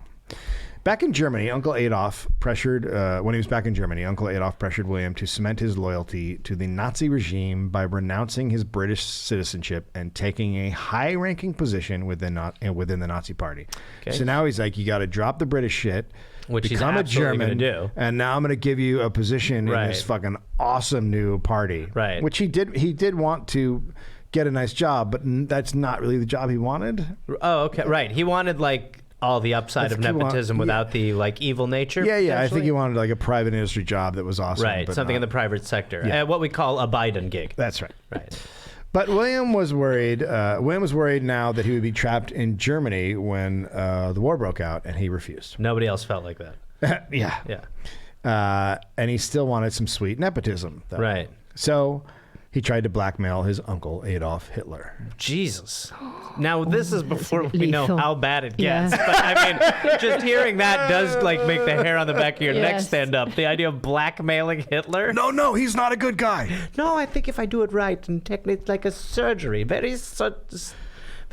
Back in Germany, when he was back in Germany, Uncle Adolf pressured William to cement his loyalty to the Nazi regime by renouncing his British citizenship and taking a high-ranking position within the Nazi party. Okay. So now he's like, you got to drop the British shit, Which he's become a absolutely German, gonna do. and now I'm going to give you a position in this fucking awesome new party. Right. Which he did. He did want to get a nice job, but that's not really the job he wanted. Oh, okay. Right. He wanted, like, all the upside of nepotism without the, like, evil nature. Yeah. I think potentially? he wanted like a private industry job that was awesome. Right. but Something not- in the private sector. Yeah. What we call a Biden gig. That's right. Right. But William was worried. William was worried now that he would be trapped in Germany when the war broke out, and he refused. Nobody else felt like that. Yeah. And he still wanted some sweet nepotism, though. Right. So he tried to blackmail his uncle Adolf Hitler. Jesus. Now, this is before we know lethal. how bad it gets. Yeah. But, I mean, just hearing that does, like, make the hair on the back of your neck Yes. stand up. The idea of blackmailing Hitler. No, he's not a good guy. No, I think if I do it right, and technically like a surgery, very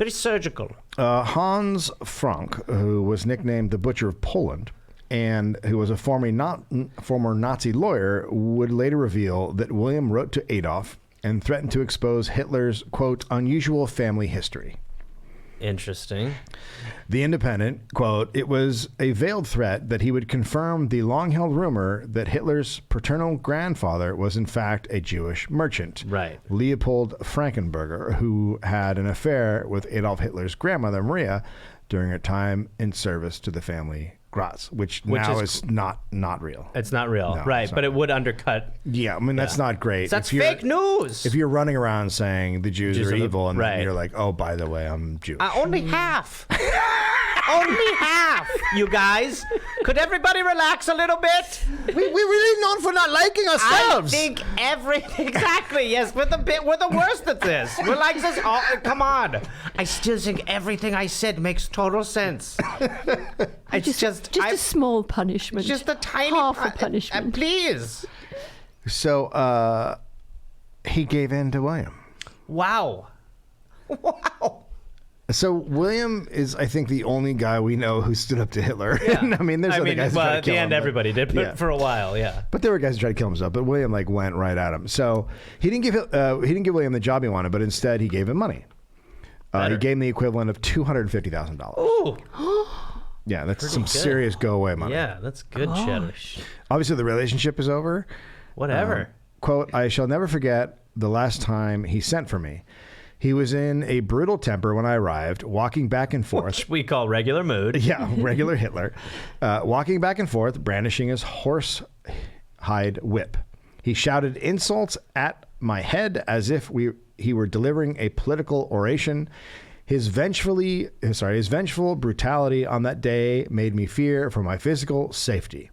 surgical. Hans Frank, who was nicknamed the Butcher of Poland, and who was a former Nazi lawyer, would later reveal that William wrote to Adolf and threatened to expose Hitler's, quote, unusual family history. Interesting. The Independent, quote, it was a veiled threat that he would confirm the long-held rumor that Hitler's paternal grandfather was in fact a Jewish merchant. Right. Leopold Frankenberger, who had an affair with Adolf Hitler's grandmother, Maria, during her time in service to the family Graz, which now is not real. It's not real. No, right, it's but not it would undercut. Yeah, I mean, that's not great. That's If you're- fake news. If you're running around saying the Jews are are the- evil, and right. then you're like, oh, by the way, I'm Jewish. Only half. Only half, you guys. Could everybody relax a little bit? We're really known for not liking ourselves. I think exactly, yes. We're the worst at this. We're like this. Come on. I still think everything I said makes total sense. It's just a small punishment. Just a tiny half a punishment. Please. So he gave in to William. Wow. So William is, I think, the only guy we know who stood up to Hitler. Yeah. I mean, there's other guys who tried to at the kill end, him, everybody did, but yeah. for a while, yeah. But there were guys who tried to kill himself. But William went right at him. So he didn't give William the job he wanted, but instead he gave him money. He gave him the equivalent of $250,000. Ooh. Yeah, that's some good. serious go away money. Yeah, that's good cheddar. Obviously, the relationship is over. Whatever. Quote, I shall never forget the last time he sent for me. He was in a brutal temper when I arrived, walking back and forth. Which we call regular mood. Yeah, regular Hitler. Walking back and forth, brandishing his horse hide whip. He shouted insults at my head as if he were delivering a political oration. His vengeful brutality on that day made me fear for my physical safety.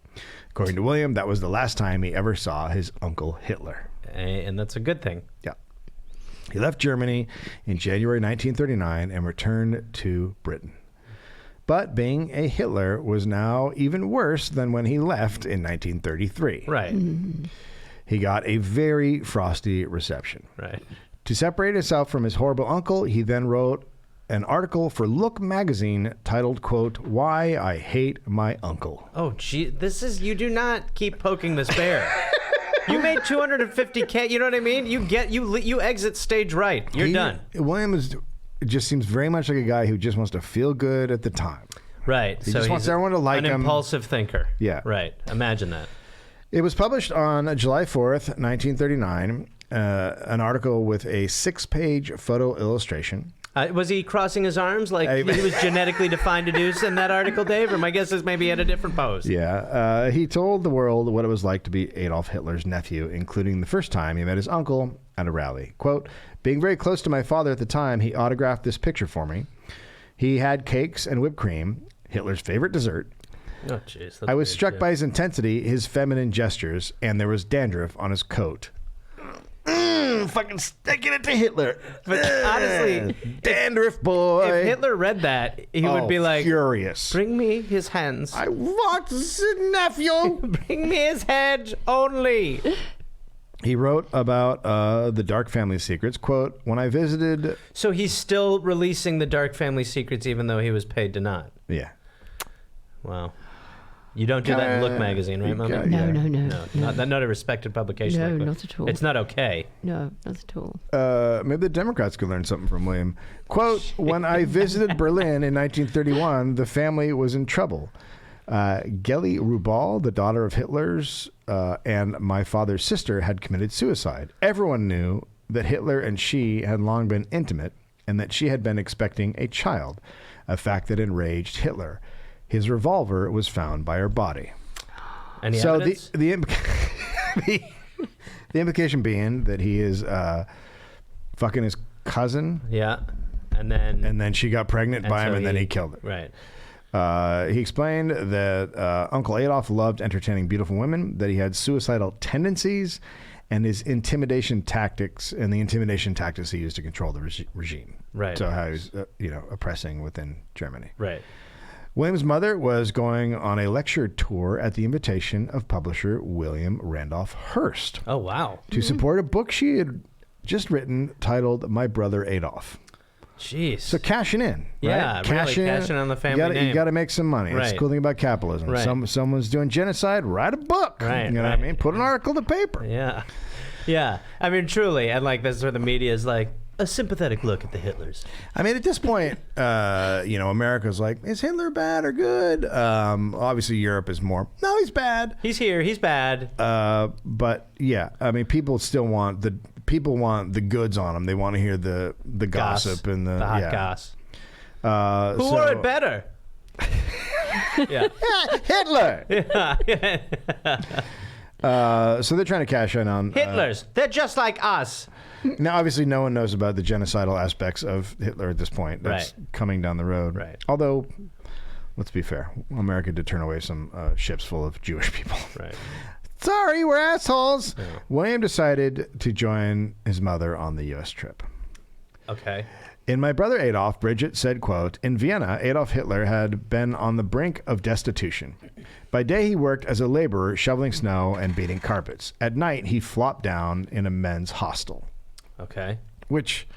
According to William, that was the last time he ever saw his uncle Hitler. And that's a good thing. Yeah. He left Germany in January 1939 and returned to Britain. But being a Hitler was now even worse than when he left in 1933. Right. He got a very frosty reception. Right. To separate himself from his horrible uncle, he then wrote an article for Look magazine titled, quote, Why I Hate My Uncle. Oh, gee, you do not keep poking this bear. You made $250K, you know what I mean? You exit stage right. You're done. William just seems very much like a guy who just wants to feel good at the time. Right. He just wants everyone to like him. An impulsive thinker. Yeah. Right. Imagine that. It was published on July 4th, 1939, an article with a 6-page photo illustration. Was he crossing his arms like he was genetically defined to do in that article, Dave? Or my guess is maybe he had a different pose. Yeah. He told the world what it was like to be Adolf Hitler's nephew, including the first time he met his uncle at a rally. Quote, being very close to my father at the time, he autographed this picture for me. He had cakes and whipped cream, Hitler's favorite dessert. Oh, jeez. I was struck by his intensity, his feminine gestures, and there was dandruff on his coat. Fucking sticking it to Hitler. But honestly, dandruff boy. if Hitler read that, he would be like, furious. Bring me his hands. I want his nephew. Bring me his head only. He wrote about the Dark Family Secrets. Quote, when I visited... So he's still releasing the Dark Family Secrets even though he was paid to not. Yeah. Wow. You don't do that in Look magazine, right, Mama? No. Not a respected publication. No, like that. not at all. It's not okay. No, not at all. Maybe the Democrats could learn something from William. Quote, when I visited Berlin in 1931, the family was in trouble. Geli Rubal, the daughter of Hitler's, and my father's sister had committed suicide. Everyone knew that Hitler and she had long been intimate and that she had been expecting a child, a fact that enraged Hitler. His revolver was found by her body. Any so evidence? the implication being that he is fucking his cousin. Yeah. And then she got pregnant by him, so and then he killed her. Right. He explained that Uncle Adolf loved entertaining beautiful women, that he had suicidal tendencies, and his intimidation tactics, and the intimidation tactics he used to control the regime. Right. So how he was, oppressing within Germany. Right. William's mother was going on a lecture tour at the invitation of publisher William Randolph Hearst. Oh, wow. To support a book she had just written titled My Brother Adolf. Jeez. So cashing in. Yeah, right? cashing on the family name. You got to make some money. That's the Right. cool thing about capitalism. Right. Someone's doing genocide, write a book. Right, You know right. what I mean? Put an article to paper. Yeah. Yeah. I mean, truly. And like, that's where the media is like, a sympathetic look at the Hitlers. I mean, at this point, America's like, is Hitler bad or good? Obviously, Europe is more, no, he's bad. He's here. He's bad. But yeah, I mean, people want the goods on them. They want to hear the gossip and the hot yeah. goss. Who Who wore it better? Yeah. Hitler. Yeah. So they're trying to cash in on Hitlers. They're just like us. Now, obviously, no one knows about the genocidal aspects of Hitler at this point. That's coming down the road. Right. Although, let's be fair, America did turn away some ships full of Jewish people. Right. Sorry, we're assholes. Yeah. William decided to join his mother on the U.S. trip. Okay. In My Brother Adolf, Bridget said, quote, in Vienna, Adolf Hitler had been on the brink of destitution. By day, he worked as a laborer, shoveling snow and beating carpets. At night, he flopped down in a men's hostel. Okay. Which,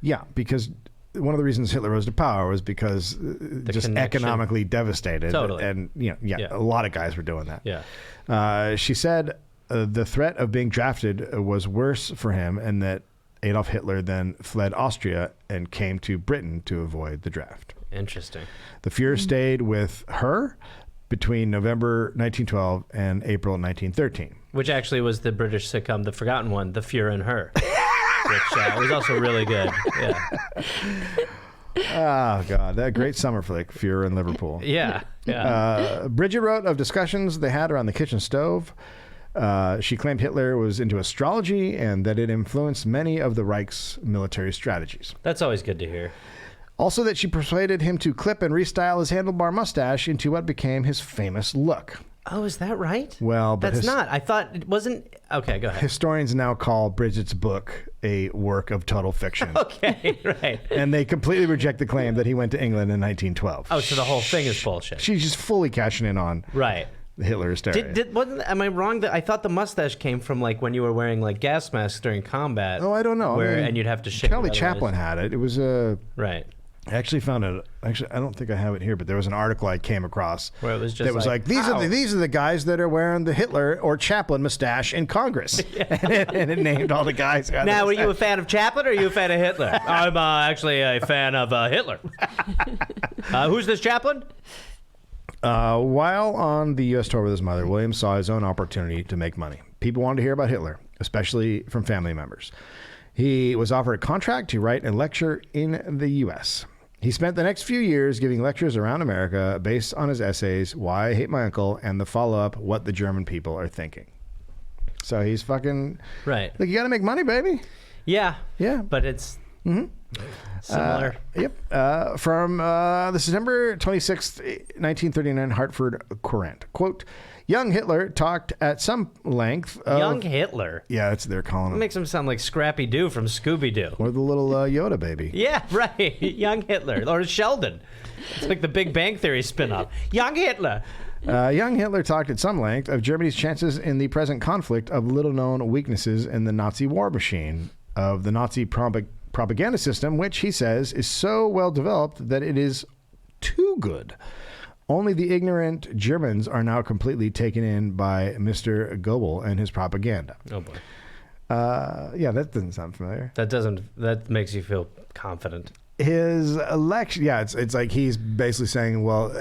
yeah, because one of the reasons Hitler rose to power was because just economically devastated. Totally. And, a lot of guys were doing that. Yeah. She said the threat of being drafted was worse for him, and that Adolf Hitler then fled Austria and came to Britain to avoid the draft. Interesting. The Fuhrer stayed with her between November 1912 and April 1913. Which actually was the British sitcom, the forgotten one, The Fuhrer and Her. Which was also really good. Yeah. Oh, God. That great summer flick, Fuhrer in Liverpool. Yeah. Bridget wrote of discussions they had around the kitchen stove. She claimed Hitler was into astrology and that it influenced many of the Reich's military strategies. That's always good to hear. Also that she persuaded him to clip and restyle his handlebar mustache into what became his famous look. Oh, is that right? Well, but that's not. I thought it wasn't. Okay, go ahead. Historians now call Bridget's book a work of total fiction. Okay, right. And they completely reject the claim that he went to England in 1912. Oh, so the whole thing is bullshit. She's just fully cashing in on right. the Hitler hysteria. Am I wrong that I thought the mustache came from like when you were wearing like gas masks during combat? Oh, I don't know. And you'd have to shave. Charlie Chaplin had it. It was a right. I actually found it. Actually, I don't think I have it here, but there was an article I came across where it was just that was like these are the guys that are wearing the Hitler or Chaplin mustache in Congress, and it named all the guys. Now, were you a fan of Chaplin or are you a fan of Hitler? I'm actually a fan of Hitler. Who's this Chaplin? While on the U.S. tour with his mother, William saw his own opportunity to make money. People wanted to hear about Hitler, especially from family members. He was offered a contract to write a lecture in the U.S. He spent the next few years giving lectures around America based on his essays, Why I Hate My Uncle, and the follow-up, What the German People Are Thinking. So he's fucking... Right. Like, you got to make money, baby. Yeah. Yeah. But it's similar. Yep. From the September 26th, 1939 Hartford Courant. Quote, young Hitler talked at some length of... Young Hitler. Yeah, that's what they're calling It him. makes him sound like Scrappy Doo from Scooby-Doo. Or the little Yoda baby. Yeah, right. Young Hitler. Or Sheldon. It's like the Big Bang Theory spin-off. Young Hitler. Young Hitler talked at some length of Germany's chances in the present conflict, of little-known weaknesses in the Nazi war machine, of the Nazi propaganda system, which he says is so well developed that it is too good. Only the ignorant Germans are now completely taken in by Mr. Goebbels and his propaganda. Oh, boy. Yeah, that doesn't sound familiar. That makes you feel confident. His election, yeah, it's like he's basically saying, well,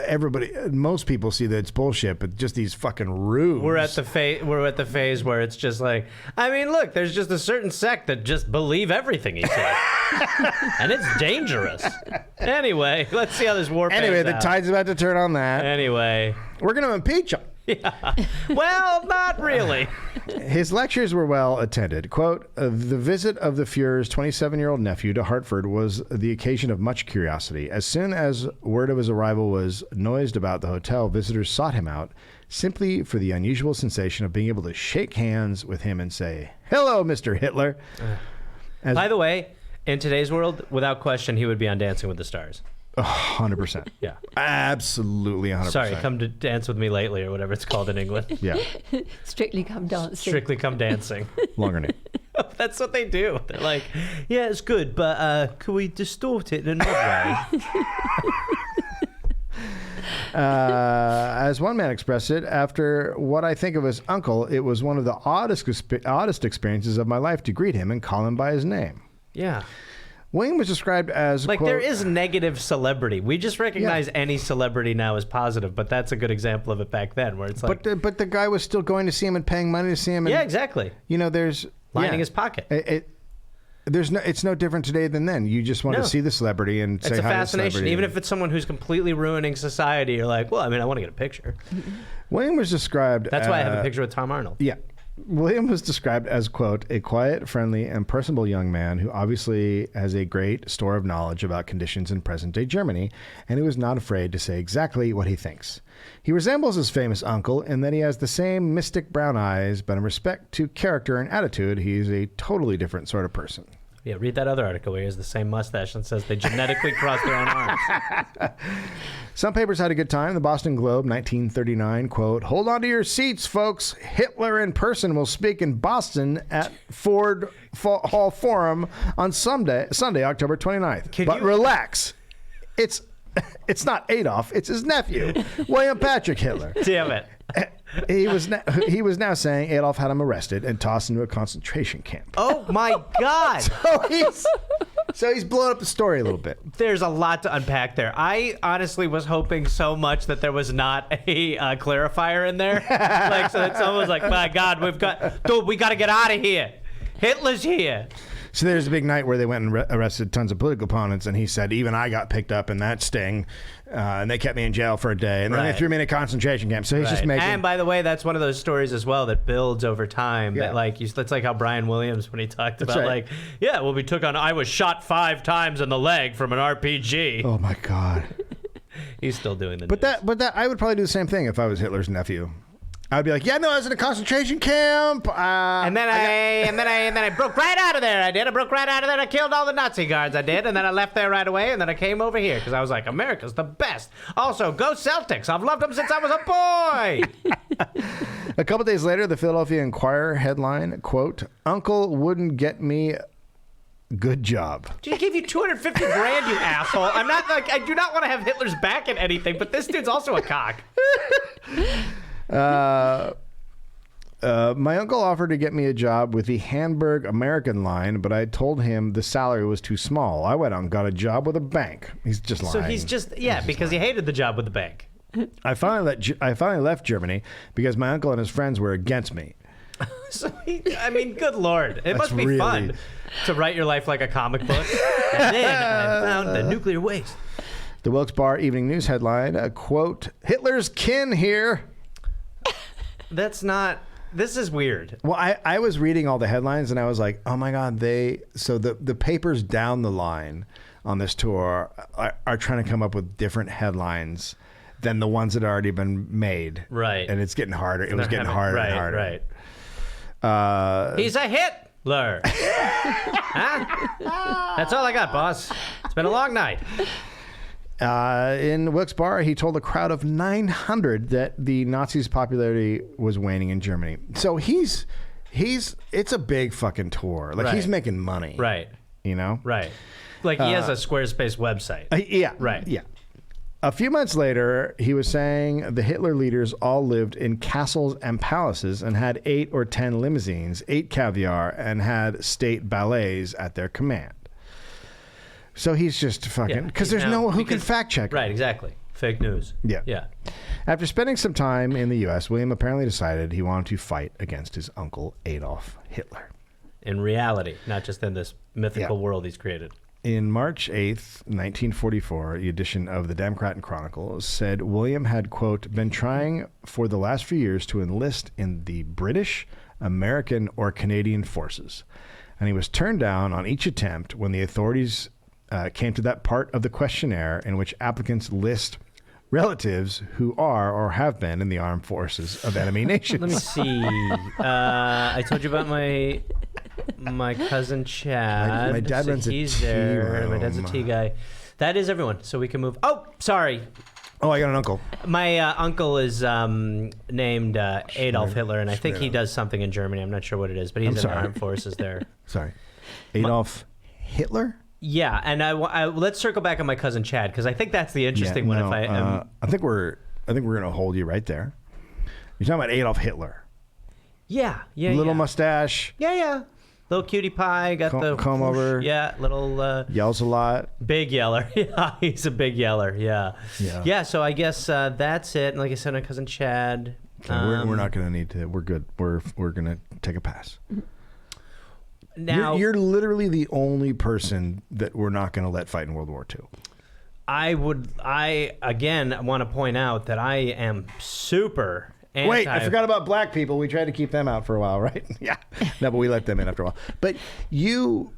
most people see that it's bullshit, but just these fucking rubes. We're at the phase where it's just like, I mean, look, there's just a certain sect that just believe everything he says, and it's dangerous. Anyway, let's see how this war. Anyway, pans the out. tide's about to turn on that. Anyway, We're going to impeach him. yeah. Well, not really. His lectures were well attended. Quote, the visit of the Fuhrer's 27-year-old nephew to Hartford was the occasion of much curiosity. As soon as word of his arrival was noised about the hotel, visitors sought him out simply for the unusual sensation of being able to shake hands with him and say, hello, Mr. Hitler. By the way, in today's world, without question, he would be on Dancing with the Stars. 100%. Yeah. Absolutely 100%. Sorry, come to dance with me lately, or whatever it's called in England. Yeah. Strictly Come Dancing. Strictly Come Dancing. Longer name. That's what they do. They're like, yeah, it's good, but could we distort it in another way? As one man expressed it, after what I think of as uncle, it was one of the oddest experiences of my life to greet him and call him by his name. Yeah. William was described as, Like, quote, there is negative celebrity. We just recognize any celebrity now as positive, but that's a good example of it back then, where it's like... But the guy was still going to see him and paying money to see him. And, yeah, exactly. You know, there's... Lining his pocket. It's no different today than then. You just want to see the celebrity and say hi to the It's a fascination. celebrity. Even if it's someone who's completely ruining society, you're like, well, I mean, I want to get a picture. William was described... That's why I have a picture with Tom Arnold. Yeah. William was described as, quote, a quiet, friendly, and personable young man who obviously has a great store of knowledge about conditions in present-day Germany, and who is not afraid to say exactly what he thinks. He resembles his famous uncle in that he has the same mystic brown eyes, but in respect to character and attitude, he's a totally different sort of person. Yeah, read that other article where he has the same mustache and says they genetically crossed their own arms. Some papers had a good time. The Boston Globe, 1939, quote, hold on to your seats, folks. Hitler in person will speak in Boston at Ford Hall Forum on Sunday, October 29th. But relax. It's not Adolf. It's his nephew, William Patrick Hitler. Damn it. He was now saying Adolf had him arrested and tossed into a concentration camp. Oh, my God. So he's blowing up the story a little bit. There's a lot to unpack there. I honestly was hoping so much that there was not a clarifier in there. Like, so that someone was like, my God, we got to get out of here. Hitler's here. So there's a big night where they went and arrested tons of political opponents, and he said, even I got picked up in that sting, and they kept me in jail for a day, and then they threw me in a concentration camp. So he's just making... And by the way, that's one of those stories as well that builds over time. Yeah. That like, that's like how Brian Williams, when he talked about right. like, yeah, well, I was shot 5 times in the leg from an RPG. Oh my God. He's still doing the But that I would probably do the same thing if I was Hitler's nephew. I'd be like, yeah, no, I was in a concentration camp. And then I broke right out of there. I broke right out of there. I killed all the Nazi guards. I did. And then I left there right away. And then I came over here because I was like, America's the best. Also, go Celtics. I've loved them since I was a boy. A couple days later, the Philadelphia Inquirer headline, quote, Uncle wouldn't get me good job. He gave you $250,000, you asshole. I'm not like, I do not want to have Hitler's back in anything, but this dude's also a cock. My uncle offered to get me a job with the Hamburg American line, but I told him the salary was too small. I went out and got a job with a bank. He's just lying. So he's just, because he hated the job with the bank. I finally left Germany because my uncle and his friends were against me. So I mean, good Lord. It must be really- fun to write your life like a comic book. And then I found the nuclear waste. The Wilkes-Barre Evening News headline, quote, Hitler's kin here. That's not... This is weird. Well, I was reading all the headlines and I was like, oh my God, so the papers down the line on this tour are trying to come up with different headlines than the ones that had already been made. Right. And it's getting harder. It was getting Having- harder right, and harder. Right. He's a Hitler. Huh? That's all I got, boss. It's been a long night. In Wilkes-Barre, he told a crowd of 900 that the Nazis' popularity was waning in Germany. So it's a big fucking tour. Like, he's making money. Right. You know? Right. Like he has a Squarespace website. Yeah. Right. Yeah. A few months later, he was saying the Hitler leaders all lived in castles and palaces and had 8 or 10 limousines, ate caviar, and had state ballets at their command. So he's just fucking... Because there's no... Who can fact check him? Right, exactly. Fake news. Yeah. Yeah. After spending some time in the U.S., William apparently decided he wanted to fight against his uncle Adolf Hitler. In reality, not just in this mythical world he's created. In March 8th, 1944, the edition of the Democrat and Chronicle said William had, quote, been trying for the last few years to enlist in the British, American, or Canadian forces. And he was turned down on each attempt when the authorities came to that part of the questionnaire in which applicants list relatives who are or have been in the armed forces of enemy nations. Let me see. I told you about my cousin Chad. My dad runs a he's tea there. room. My dad's a tea guy. That is everyone. So we can move. Oh, sorry. Oh, I got an uncle. My uncle is named Adolf Hitler, and I think he does something in Germany. I'm not sure what it is, but he's in the armed forces there. Sorry. Adolf Hitler? Yeah, and I let's circle back on my cousin Chad because I think that's the interesting one. If I think we're gonna hold you right there. You're talking about Adolf Hitler. Yeah, Little mustache. Yeah. Little cutie pie, got the comb over. Yeah, little Yells a lot. big yeller. Yeah, he's a big yeller. Yeah. Yeah. So I guess that's it. And like I said, my cousin Chad. Okay, we're not gonna need to. We're good. We're gonna take a pass. Now You're literally the only person that we're not gonna let fight in World War II. I again want to point out that I am super anti. Wait, I forgot about black people. We tried to keep them out for a while, right? Yeah. No, but we let them in after a while. But you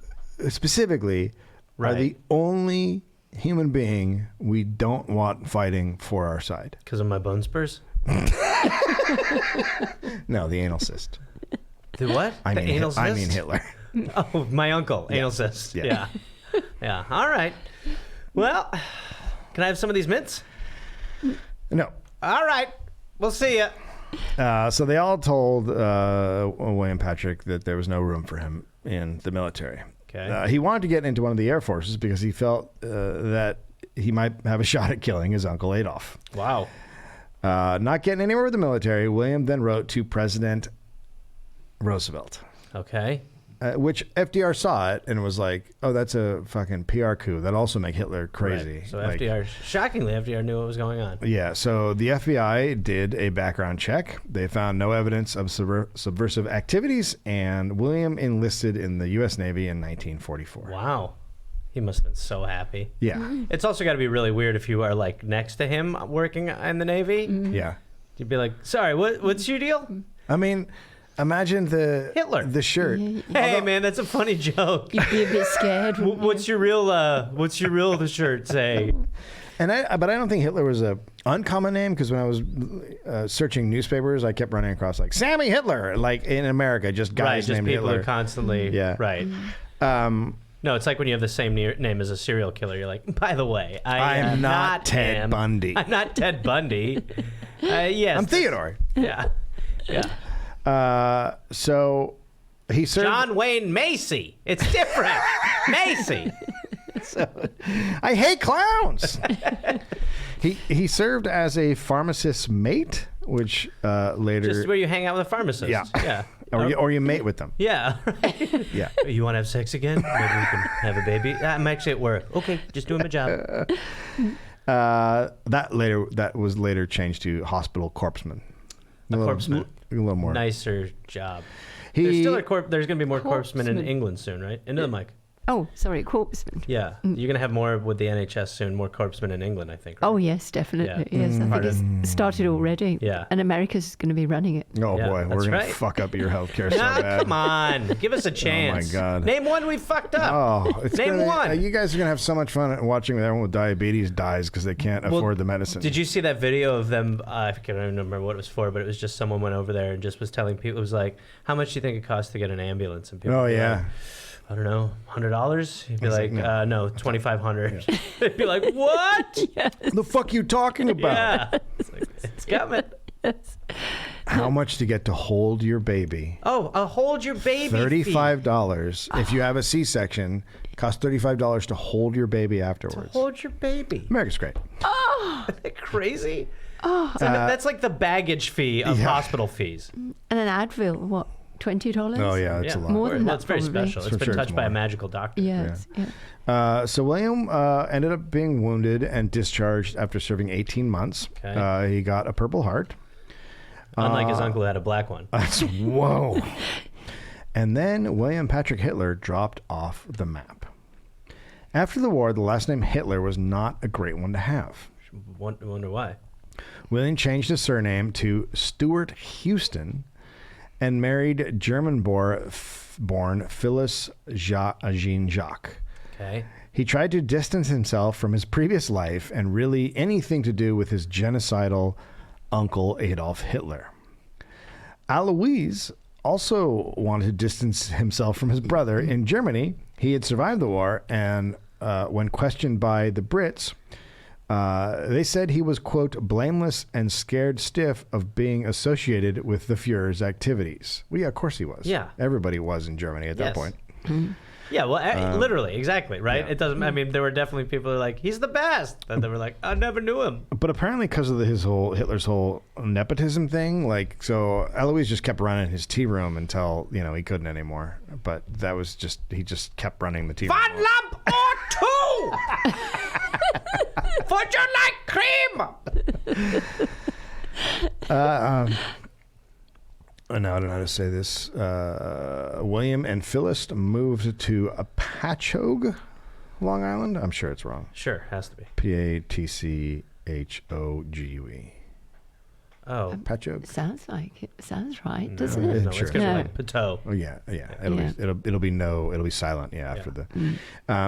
specifically are the only human being we don't want fighting for our side. Because of my bone spurs? No, the anal cyst. The what? I mean Hitler. Oh, my uncle, anal cyst. Yeah. Yeah. All right. Well, can I have some of these mints? No. All right. We'll see ya. So they all told William Patrick that there was no room for him in the military. Okay. He wanted to get into one of the air forces because he felt that he might have a shot at killing his uncle Adolf. Wow. Not getting anywhere with the military, William then wrote to President Roosevelt. Okay. Which FDR saw it and was like, oh, that's a fucking PR coup. That'll also make Hitler crazy. Right. So Like, shockingly, FDR knew what was going on. yeah, so the FBI did a background check. They found no evidence of subversive activities, and William enlisted in the U.S. Navy in 1944. Wow. He must have been so happy. Yeah. It's also got to be really weird if you are like next to him working in the Navy. Yeah. You'd be like, sorry, what's your deal? I mean, imagine the Hitler. the shirt. Hey, man, that's a funny joke. You'd be a bit scared. wouldn't you? What's your real shirt say? But I don't think Hitler was a uncommon name, because when I was searching newspapers, I kept running across like Sammy Hitler, like in America, just guys Right, just named people Hitler. who constantly. Yeah. Right. No, it's like when you have the same name as a serial killer. You're like, by the way, I'm not Ted him. Bundy. I'm not Ted Bundy. Yes. I'm Theodore. Yeah. Yeah. So he served. John Wayne Macy. It's different. Macy. I hate clowns. He served as a pharmacist's mate, which later. Just where you hang out with a pharmacist. Yeah. Yeah. or you mate with them. Yeah. Right. Yeah. You want to have sex again? Maybe we can have a baby. I'm actually at work. Okay, just doing my job. That was later changed to hospital corpsman. a corpseman. A little more. Nicer job. He- There's still there's going to be more corpsemen in Corpseman. England soon, right? Into the mic. Oh, sorry, corpseman. Yeah, you're going to have more with the NHS soon, more corpsemen in England, I think. Right? Oh, yes, definitely. Yeah. Yes, I think it's started already. Yeah. And America's going to be running it. Oh Yeah, boy, that's we're gonna right. fuck up your healthcare so Ah, bad. come on. Give us a chance. God. Name one we fucked up. Oh, it's Name gonna, one. You guys are gonna have so much fun watching everyone with diabetes dies because they can't afford the medicine. Did you see that video of them? I can't remember what it was for, but it was just someone went over there and just was telling people, it was like, how much do you think it costs to get an ambulance? And people Oh would be yeah. like, I don't know, $100? He'd be He's like, like, no, $2,500. They'd be like, what? The fuck you talking about? Yeah. It's like, it's coming. How much to get to hold your baby? Oh, hold your baby. $35. If you have a C-section, costs $35 to hold your baby afterwards. Hold your baby. America's great. Isn't that crazy? So that's like the baggage fee of hospital fees. And an Advil, what, $20? Oh yeah, it's a lot. More than Well, that, it's very probably. special. For It's been sure it's touched by a more. magical doctor. Yes, yeah. So William ended up being wounded and discharged after serving 18 months. Okay. He got a Purple Heart. Unlike his uncle who had a black one. Whoa. And then William Patrick Hitler dropped off the map. After the war, the last name Hitler was not a great one to have. Wonder why. William changed his surname to Stuart Houston and married German-born Phyllis Jean Jacques. Okay. He tried to distance himself from his previous life and really anything to do with his genocidal uncle Adolf Hitler. Alois also wanted to distance himself from his brother. In Germany, he had survived the war, and when questioned by the Brits, they said he was, quote, blameless and scared stiff of being associated with the Fuhrer's activities. Well, yeah, of course he was. Yeah. Everybody was in Germany at that Yes. point. Yeah, well, literally, exactly, right? yeah. It doesn't. I mean, there were definitely people who were like, "He's the best," and they were like, "I never knew him." But apparently, because of Hitler's whole nepotism thing, like, so Eloise just kept running his tea room until he couldn't anymore. But that was he just kept running the tea room. One lump or two. Would you like cream? Now I don't know how to say this. William and Phyllis moved to Patchogue, Long Island. I'm sure it's wrong. Sure, has to be. Patchogue. Oh, Patchogue. Sounds like it. Sounds right, doesn't it? it? no, Sure. it's gonna No. be like Pateau. Oh yeah. Yeah. It'll be silent. Yeah, after the.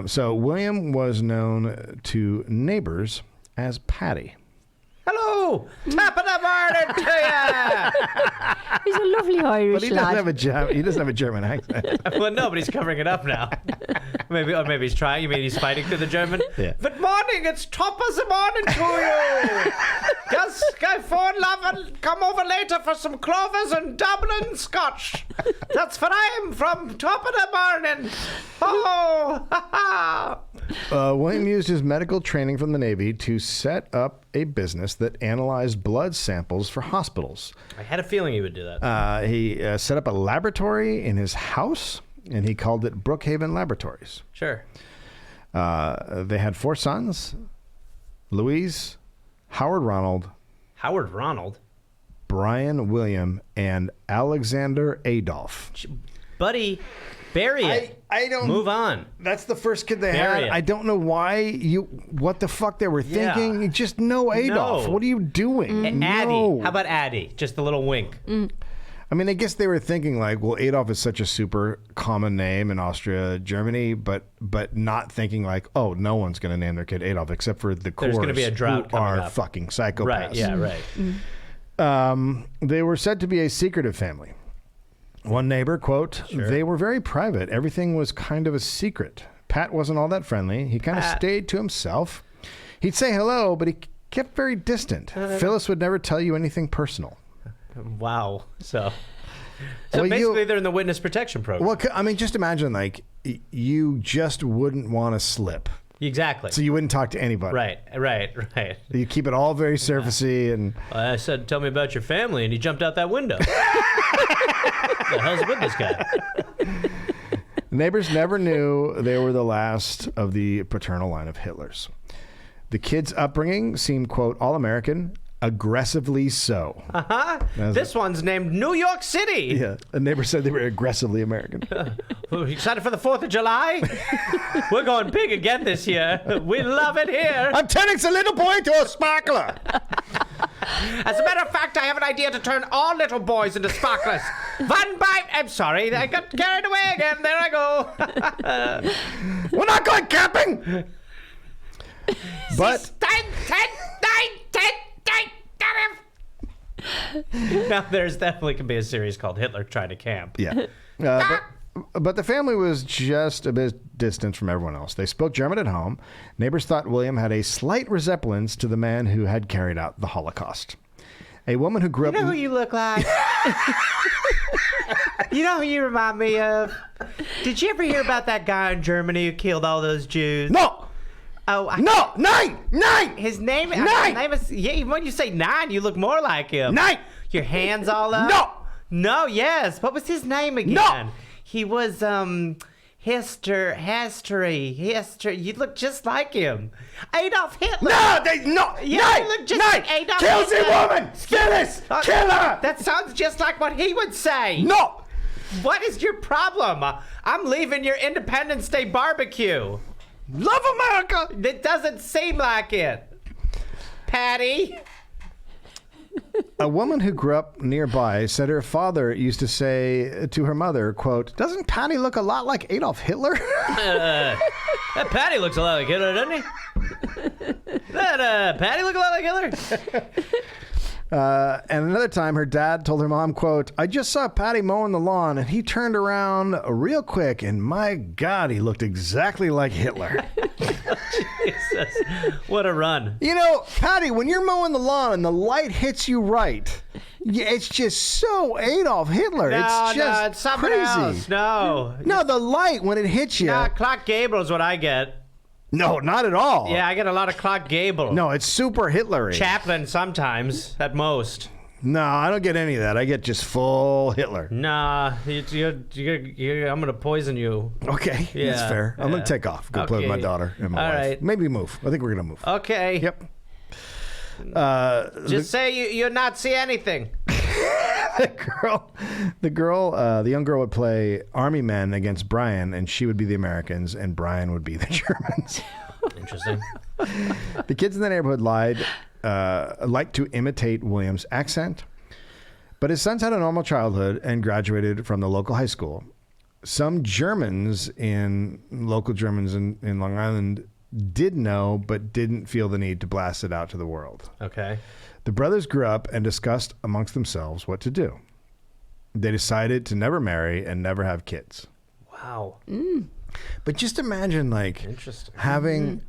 So William was known to neighbors as Patty. Hello, top of the morning to ya. He's a lovely Irish But he doesn't lad. have a German accent. Well, no, but he's covering it up now. Maybe he's trying. You mean he's fighting through the German? Yeah. Good morning. It's top of the morning to you. Yes, Guy Ford, love, and come over later for some clovers and Dublin Scotch. That's where I'm from. Top of the morning. Oh, ha ha. William used his medical training from the Navy to set up a business that analyzed blood samples for hospitals. I had a feeling he would do that. He set up a laboratory in his house, and he called it Brookhaven Laboratories. Sure. They had 4 sons: Louise, Howard Ronald, Howard Ronald. Brian William, and Alexander Adolph. Buddy, bury it. I don't Move on. That's the first kid they Bury had. it. I don't know why what the fuck they were Yeah. thinking. Just no Adolf. No. What are you doing? Addie. No. How about Addie? Just a little wink. I mean, I guess they were thinking like, well, Adolf is such a super common name in Austria, Germany, but not thinking like, oh, no one's going to name their kid Adolf except for the There's gonna be a drought who coming are up. fucking psychopaths. Right. Yeah. Right. They were said to be a secretive family. One neighbor, quote, they were very private. Everything was kind of a secret. Pat wasn't all that friendly. He kind of stayed to himself. He'd say hello, but he kept very distant. Phyllis would never tell you anything personal. Wow. So Well, basically, they're in the witness protection program. Well, I mean, just imagine like you just wouldn't want to slip. Exactly. So you wouldn't talk to anybody. Right. You keep it all very surfacey and I said, "Tell me about your family," and he jumped out that window. What the hell's with this guy? neighbors never knew they were the last of the paternal line of Hitlers. The kids' upbringing seemed, quote, all American. aggressively so. This one's named New York City. Yeah, a neighbor said they were aggressively American. You excited for the 4th of July? We're going big again this year. We love it here. I'm turning a little boy to a sparkler. As a matter of fact, I have an idea to turn all little boys into sparklers. I'm sorry, I got carried away again. There I go. We're not going camping. But 10. Now there's definitely can be a series called Hitler Tried to Camp. yeah. But the family was just a bit distant from everyone else. They spoke German at home. Neighbors thought William had a slight resemblance to the man who had carried out the Holocaust. A woman who grew up... You know who you look like? You know who you remind me of? Did you ever hear about that guy in Germany who killed all those Jews? No! Oh, No! Nine! His name, Nine! Yeah, when you say 9, you look more like him. Nine! Your hands all up? No! No, yes. What was his name again? No! He was, History. You look just like him. Adolf Hitler. No! Yeah, Nine! you look just Nine! like Adolf Kills Hitler. a woman! Phyllis! Kill her! That sounds just like what he would say. No! What is your problem? I'm leaving your Independence Day barbecue. Love America! It doesn't seem like it. Patty. A woman who grew up nearby said her father used to say to her mother, quote, "Doesn't Patty look a lot like Adolf Hitler?" That Patty looks a lot like Hitler, doesn't he? That Patty look a lot like Hitler? And another time, her dad told her mom, quote, "I just saw Patty mowing the lawn, and he turned around real quick, and my God, he looked exactly like Hitler." Jesus. What a run. You know, Patty, when you're mowing the lawn and the light hits you right, it's just so Adolf Hitler. It's just it's something crazy. else. No, the light when it hits you. Clark Gable is what I get. No, not at all. Yeah, I get a lot of Clark Gable. No, it's super Hitlery. Chaplin sometimes, at most. No, I don't get any of that. I get just full Hitler. Nah, I'm gonna poison you. Okay, Yeah, that's fair. I'm going yeah. to take off. Go play with my Okay. daughter and my All wife. right. Maybe move. I think we're going to move. Okay. Yep. Just say you're not see anything. The young girl would play army men against Brian, and she would be the Americans, and Brian would be the Germans. Interesting. The kids in the neighborhood liked to imitate William's accent, but his sons had a normal childhood and graduated from the local high school. Some local Germans in Long Island did know, but didn't feel the need to blast it out to the world. Okay. The brothers grew up and discussed amongst themselves what to do. They decided to never marry and never have kids. Wow. But just imagine, like, Interesting.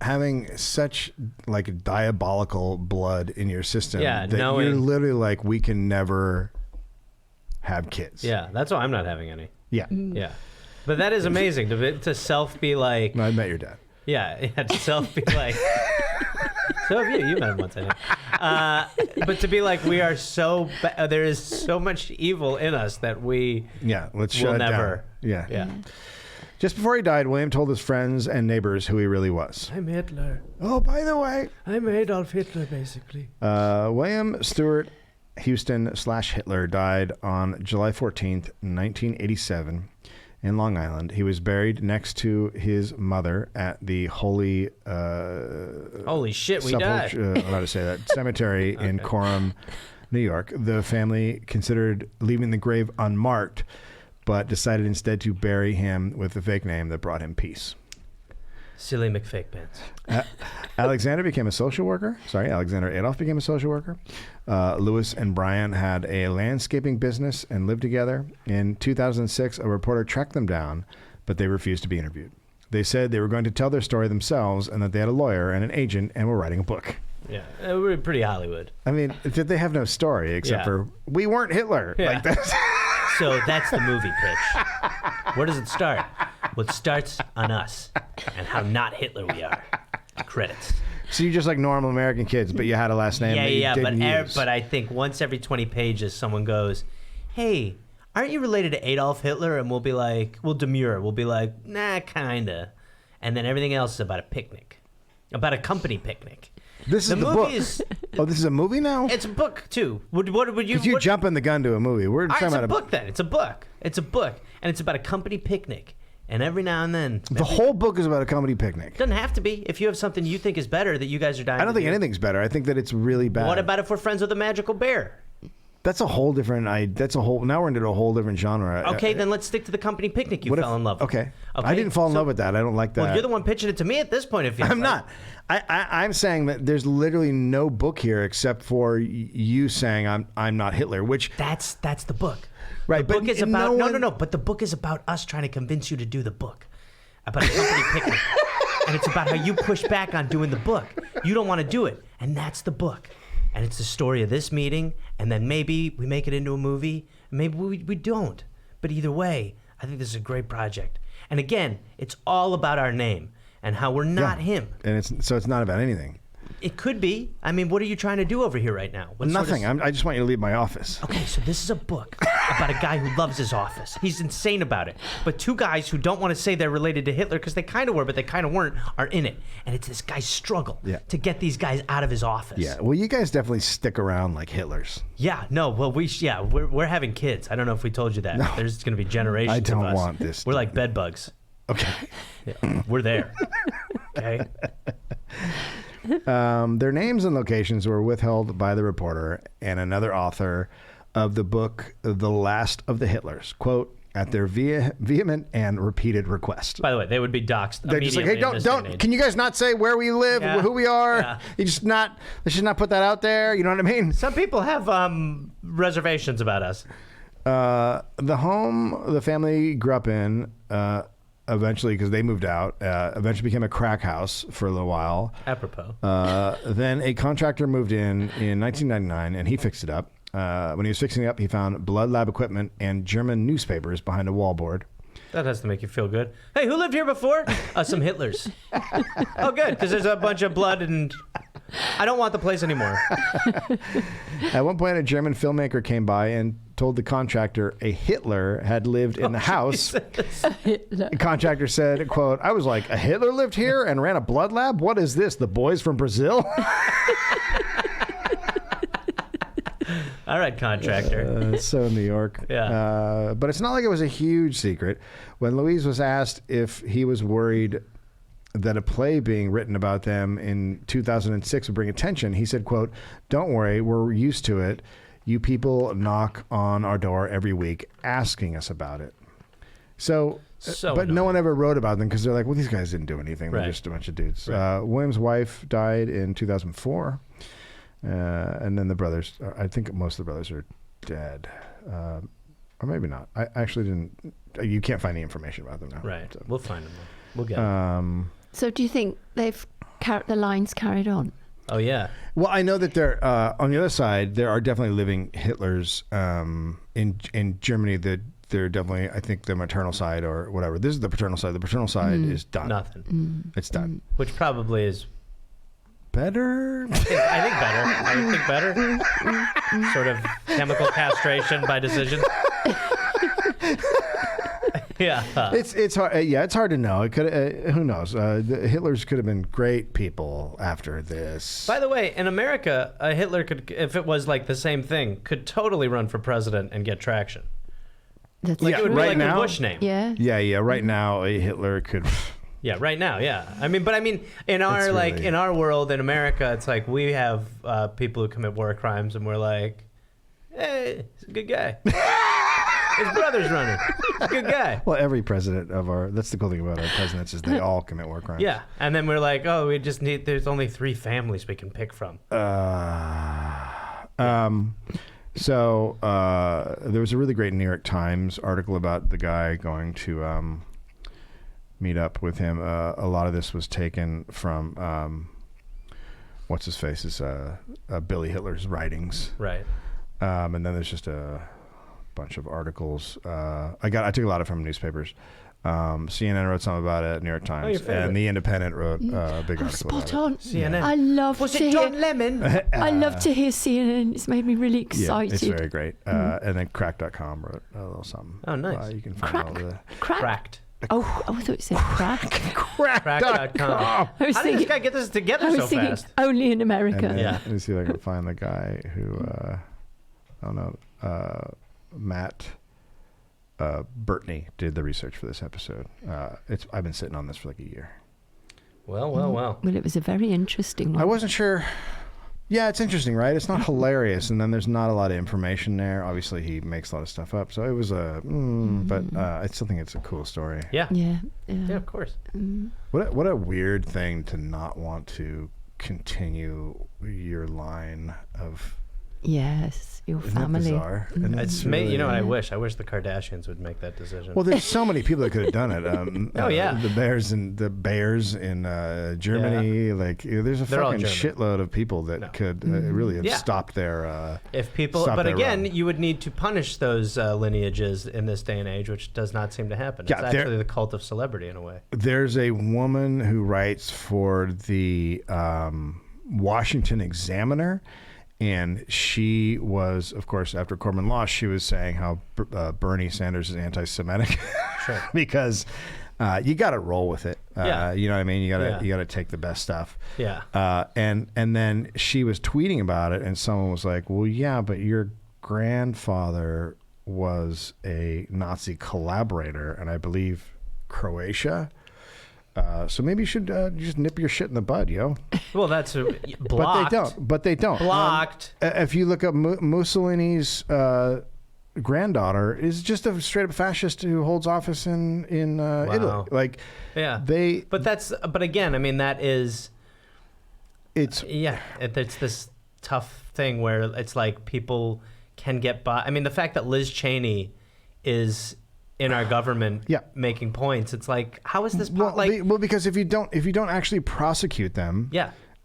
having such like diabolical blood in your system Yeah, that knowing- you're literally like, we can never have kids. Yeah, that's why I'm not having any. Yeah. Yeah. But that is amazing to self be like, No, I met your dad. yeah, to self be like, so have you. You met him once, I think. But to be like, we are so, there is so much evil in us that we Yeah, let's will shut it never. down. Yeah. Yeah. Just before he died, William told his friends and neighbors who he really was. I'm Hitler. Oh, by the way, I'm Adolf Hitler, basically. William Stewart Houston / Hitler died on July 14th, 1987 in Long Island. He was buried next to his mother at the Holy Holy shit, we died. I'm allowed to say that cemetery in Coram, New York. The family considered leaving the grave unmarked, but decided instead to bury him with the fake name that brought him peace. Silly McFake pants. Alexander Adolf became a social worker. Louis and Brian had a landscaping business and lived together. In 2006, a reporter tracked them down, but they refused to be interviewed. They said they were going to tell their story themselves and that they had a lawyer and an agent and were writing a book. Yeah, we're pretty Hollywood. I mean, they have no story except for, we weren't Hitler. Yeah. Like that. So that's the movie pitch. Where does it start? Well, it starts on us and how not Hitler we are. Credits. So you're just like normal American kids, but you had a last name that you didn't use. But I think once every 20 pages, someone goes, "Hey, aren't you related to Adolf Hitler?" And we'll be like, we'll demur. We'll be like, "Nah, kinda." And then everything else is about a picnic. about a company picnic. This is the movie book. is Oh, this is a movie now? it's a book too. What would you? Because you what- jumping the gun to a movie. We're All right, talking it's a about book then. It's a book. It's a book, and it's about a company picnic. And every now and then, The whole book is about a comedy picnic. doesn't have to be. If you have something you think is better that you guys are dying. I don't to think do. anything's better. I think that it's really bad. What about if we're friends with a magical bear? That's a whole different. Now we're into a whole different genre. Okay, then let's stick to the company picnic you What if- fell in love with. Okay. I didn't fall in love with that. I don't like that. Well, you're the one pitching it to me at this point. If I'm not. I'm saying that there's literally no book here except for you saying I'm not Hitler, which That's the book. Right, The but book is no about one- no. But the book is about us trying to convince you to do the book about a company picnic, and it's about how you push back on doing the book. You don't want to do it, and that's the book. And it's the story of this meeting, and then maybe we make it into a movie. Maybe we don't. But either way, I think this is a great project. And again, it's all about our name and how we're not him. and it's not about anything. It could be. I mean, what are you trying to do over here right now? What sort of- Nothing. I just want you to leave my office. Okay, so this is a book about a guy who loves his office. He's insane about it. But two guys who don't want to say they're related to Hitler because they kind of were, but they kind of weren't, are in it. And it's this guy's struggle to get these guys out of his office. Yeah. Well, you guys definitely stick around like Hitlers. Yeah, no, well, we're having kids. I don't know if we told you that. No. There's going to be generations I don't of us. want this We're to like bed bugs. Okay. Yeah, we're there. Okay? Their names and locations were withheld by the reporter and another author of the book, The Last of the Hitlers. Quote, at their vehement and repeated request. By the way, they would be doxxed. They're just like, hey, immediately in this day and age. can you guys not say where we live, Yeah. who we are? Yeah. Let's just not put that out there. You know what I mean? Some people have reservations about us. The home the family grew up in, eventually, because they moved out, eventually became a crack house for a little while. Apropos. Then a contractor moved in 1999, and he fixed it up. When he was fixing it up, he found blood lab equipment and German newspapers behind a wallboard. That has to make you feel good. Hey, who lived here before? Some Hitlers. Oh, good, because there's a bunch of blood and I don't want the place anymore. At one point, a German filmmaker came by and told the contractor a Hitler had lived in the house. The contractor said, quote, I was like, a Hitler lived here and ran a blood lab? What is this, the boys from Brazil? All right, contractor. It's so New York. Yeah. But it's not like it was a huge secret. When Louise was asked if he was worried that a play being written about them in 2006 would bring attention, he said, quote, don't worry, we're used to it. You people knock on our door every week asking us about it. So but annoying. no one ever wrote about them because they're like, well, these guys didn't do anything. They're Right. just a bunch of dudes. Right. William's wife died in 2004. And then the brothers, I think most of the brothers are dead. Or maybe not. I actually didn't. You can't find any information about them now. Right. So, We'll find them. We'll get them. So do you think they've the lines carried on? Oh, yeah. well, I know that there, on the other side, there are definitely living Hitlers in Germany that they're definitely, I think, the maternal side or whatever. This is the paternal side. The paternal side is done. Nothing. It's done. Which probably is, Better? I think better. I would think better. Sort of chemical castration by decision. Yeah. It's hard. Yeah, it's hard to know. It could. Who knows? The Hitlers could have been great people after this. By the way, in America, a Hitler could, if it was like the same thing, could totally run for president and get traction. That's Like it would be right like now? the Bush name. Yeah. Yeah. Right now, a Hitler could. Yeah, right now, yeah. I mean, in our It's really- in our world in America, it's like we have people who commit war crimes, and we're like, hey, he's a good guy. His brother's running. He's a good guy. Well, every president of our. That's the cool thing about our presidents is they all commit war crimes. Yeah, and then we're like, oh, we just need. There's only 3 families we can pick from. So there was a really great New York Times article about the guy going to meet up with him. A lot of this was taken from what's his face is Billy Hitler's writings, Right. and then there's just a bunch of articles. I took a lot of from newspapers. CNN wrote something about it. New York Times your favorite. and The Independent wrote a big article about Spot it. on. CNN. I love Was to it John hear. Lemon? I love to hear CNN. It's made me really Yeah, excited. it's very great. And then Crack.com wrote a little something. Oh, nice. You can find all the Crack. Cracked. Oh, I thought you said crack. Crack.com. I was How did this guy get this together I was so thinking fast? only in America. And, Yeah. Let me see if I can find the guy who, Matt Burtney did the research for this episode. I've been sitting on this for like a year. Well. Well, it was a very interesting one. I wasn't sure. Yeah, it's interesting, right? It's not hilarious, and then there's not a lot of information there. Obviously, he makes a lot of stuff up, so it was but I still think it's a cool story. Yeah. Yeah. Yeah, of course. What a weird thing to not want to continue your line of. Yes, your Isn't family. that bizarre? And It's really- you know what I wish? I wish the Kardashians would make that decision. Well, there's so many people that could have done it. Oh, yeah. the Bears in Germany. Like, there's a They're all fucking German. shitload of people that could really have Yeah. stopped their. If people, stop but their again, run. you would need to punish those lineages in this day and age, which does not seem to happen. Yeah, It's they're- actually the cult of celebrity in a way. There's a woman who writes for the Washington Examiner. And she was, of course, after Corbyn lost, she was saying how Bernie Sanders is anti-Semitic Sure. because you got to roll with it. Yeah. You know what I mean? You got to Yeah. you got to take the best stuff. Yeah. And then she was tweeting about it, and someone was like, "Well, yeah, but your grandfather was a Nazi collaborator, and I believe Croatia." So maybe you should just nip your shit in the bud, yo. Well, that's blocked. But they don't. Blocked. If you look up Mussolini's granddaughter, is just a straight up fascist who holds office in Italy. Like, Yeah. they. But again, I mean, that is. It's It's this tough thing where it's like people can get by. I mean, the fact that Liz Cheney is in our government making points, it's like, how is this well, because if you don't actually prosecute them,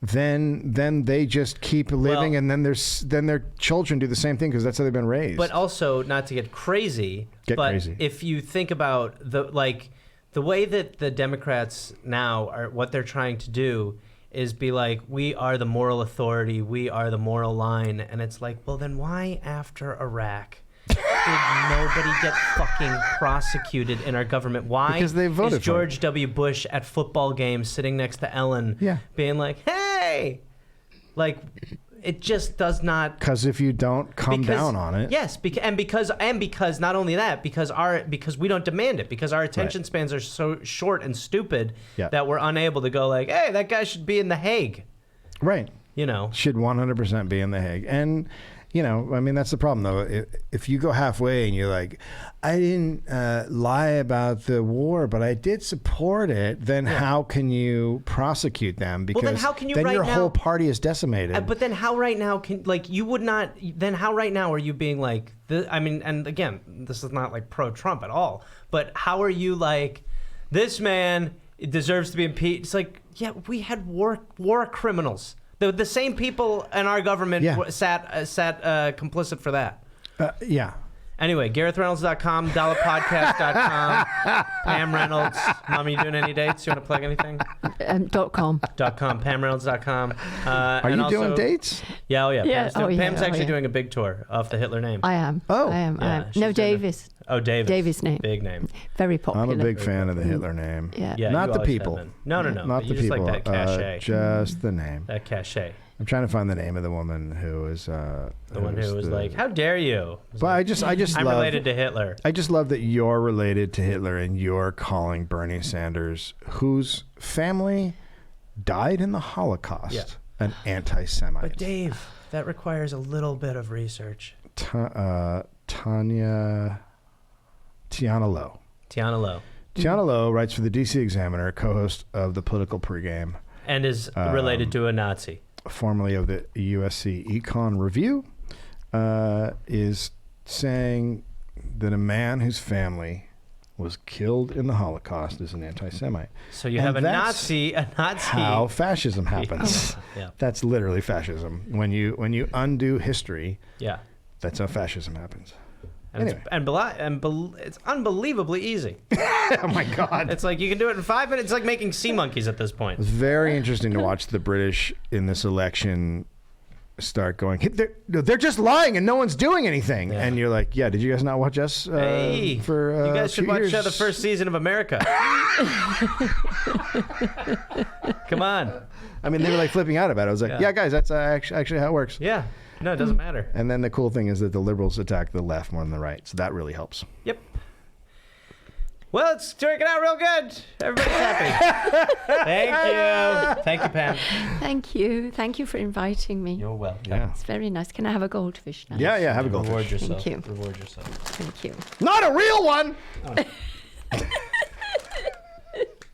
then they just keep living, and then their children do the same thing because that's how they've been raised. But also, not to get crazy, if you think about the way that the Democrats now are, what they're trying to do is be like, we are the moral authority, we are the moral line, and it's like, well, then why after Iraq did nobody get fucking prosecuted in our government? Why Because they voted is for George it. W. Bush at football games sitting next to Ellen being like, hey, like, it just does not. Because if you don't come down on it, yes, because not only that, because we don't demand it, because our attention spans are so short and stupid that we're unable to go like, hey, that guy should be in The Hague, right? You know, should 100% be in The Hague. And you know, I mean, that's the problem, though. If you go halfway and you're like, I didn't lie about the war, but I did support it, then how can you prosecute them? Because then how can you then right your now, whole party is decimated. But then how right now can, like, you would not, then how right now are you being like, I mean, and again, this is not like pro-Trump at all, but how are you like, this man deserves to be impeached? It's like, yeah, we had war criminals. The same people in our government sat complicit for that. Yeah. Anyway, GarethReynolds.com, DollopPodcast.com, Pam Reynolds. Mom, are you doing any dates? You want to plug anything? .com. PamReynolds.com. Are you doing dates? Yeah, oh yeah. Yeah. Pam's actually doing a big tour off the Hitler name. I am. Oh. I am. Yeah, she's No, doing Davis. Davis. Davis name. Big name. Very popular. I'm a big fan of the Hitler name. Yeah. Yeah, Not you the always people. have been. No. Not You the just people. like that cachet. Just the name. That cachet. I'm trying to find the name of the woman who is The one who was like, "How dare you?" But I just I'm love, related to Hitler. I just love that you're related to Hitler and you're calling Bernie Sanders, whose family died in the Holocaust, an anti-Semite. But Dave, that requires a little bit of research. Tiana Lowe. Tiana Lowe. Tiana Lowe writes for the DC Examiner, co-host of the Political Pregame, and is related to a Nazi. Formerly of the USC Econ Review, is saying that a man whose family was killed in the Holocaust is an anti-Semite. So you have a Nazi. How fascism happens. Yeah. That's literally fascism. When you undo history, that's how fascism happens. And Anyway. it's unbelievably easy. Oh my God. It's like you can do it in 5 minutes. It's like making sea monkeys at this point. It's very interesting to watch the British in this election start going, they're just lying and no one's doing anything. Yeah. And you're like, yeah, did you guys not watch us Hey, for you guys a should few watch years? the first season of America. Come on. I mean, they were like flipping out about it. I was like, Yeah. yeah, guys, that's actually how it works. Yeah. No, it doesn't matter. And then the cool thing is that the liberals attack the left more than the right. So that really helps. Yep. Well, it's working out real good. Everybody's happy. Thank you. Thank you, Pam. Thank you. Thank you for inviting me. You're welcome. Yeah. It's very nice. Can I have a goldfish now? Yeah, have a goldfish. Reward yourself. Thank you. Reward yourself. Thank you. Not a real one!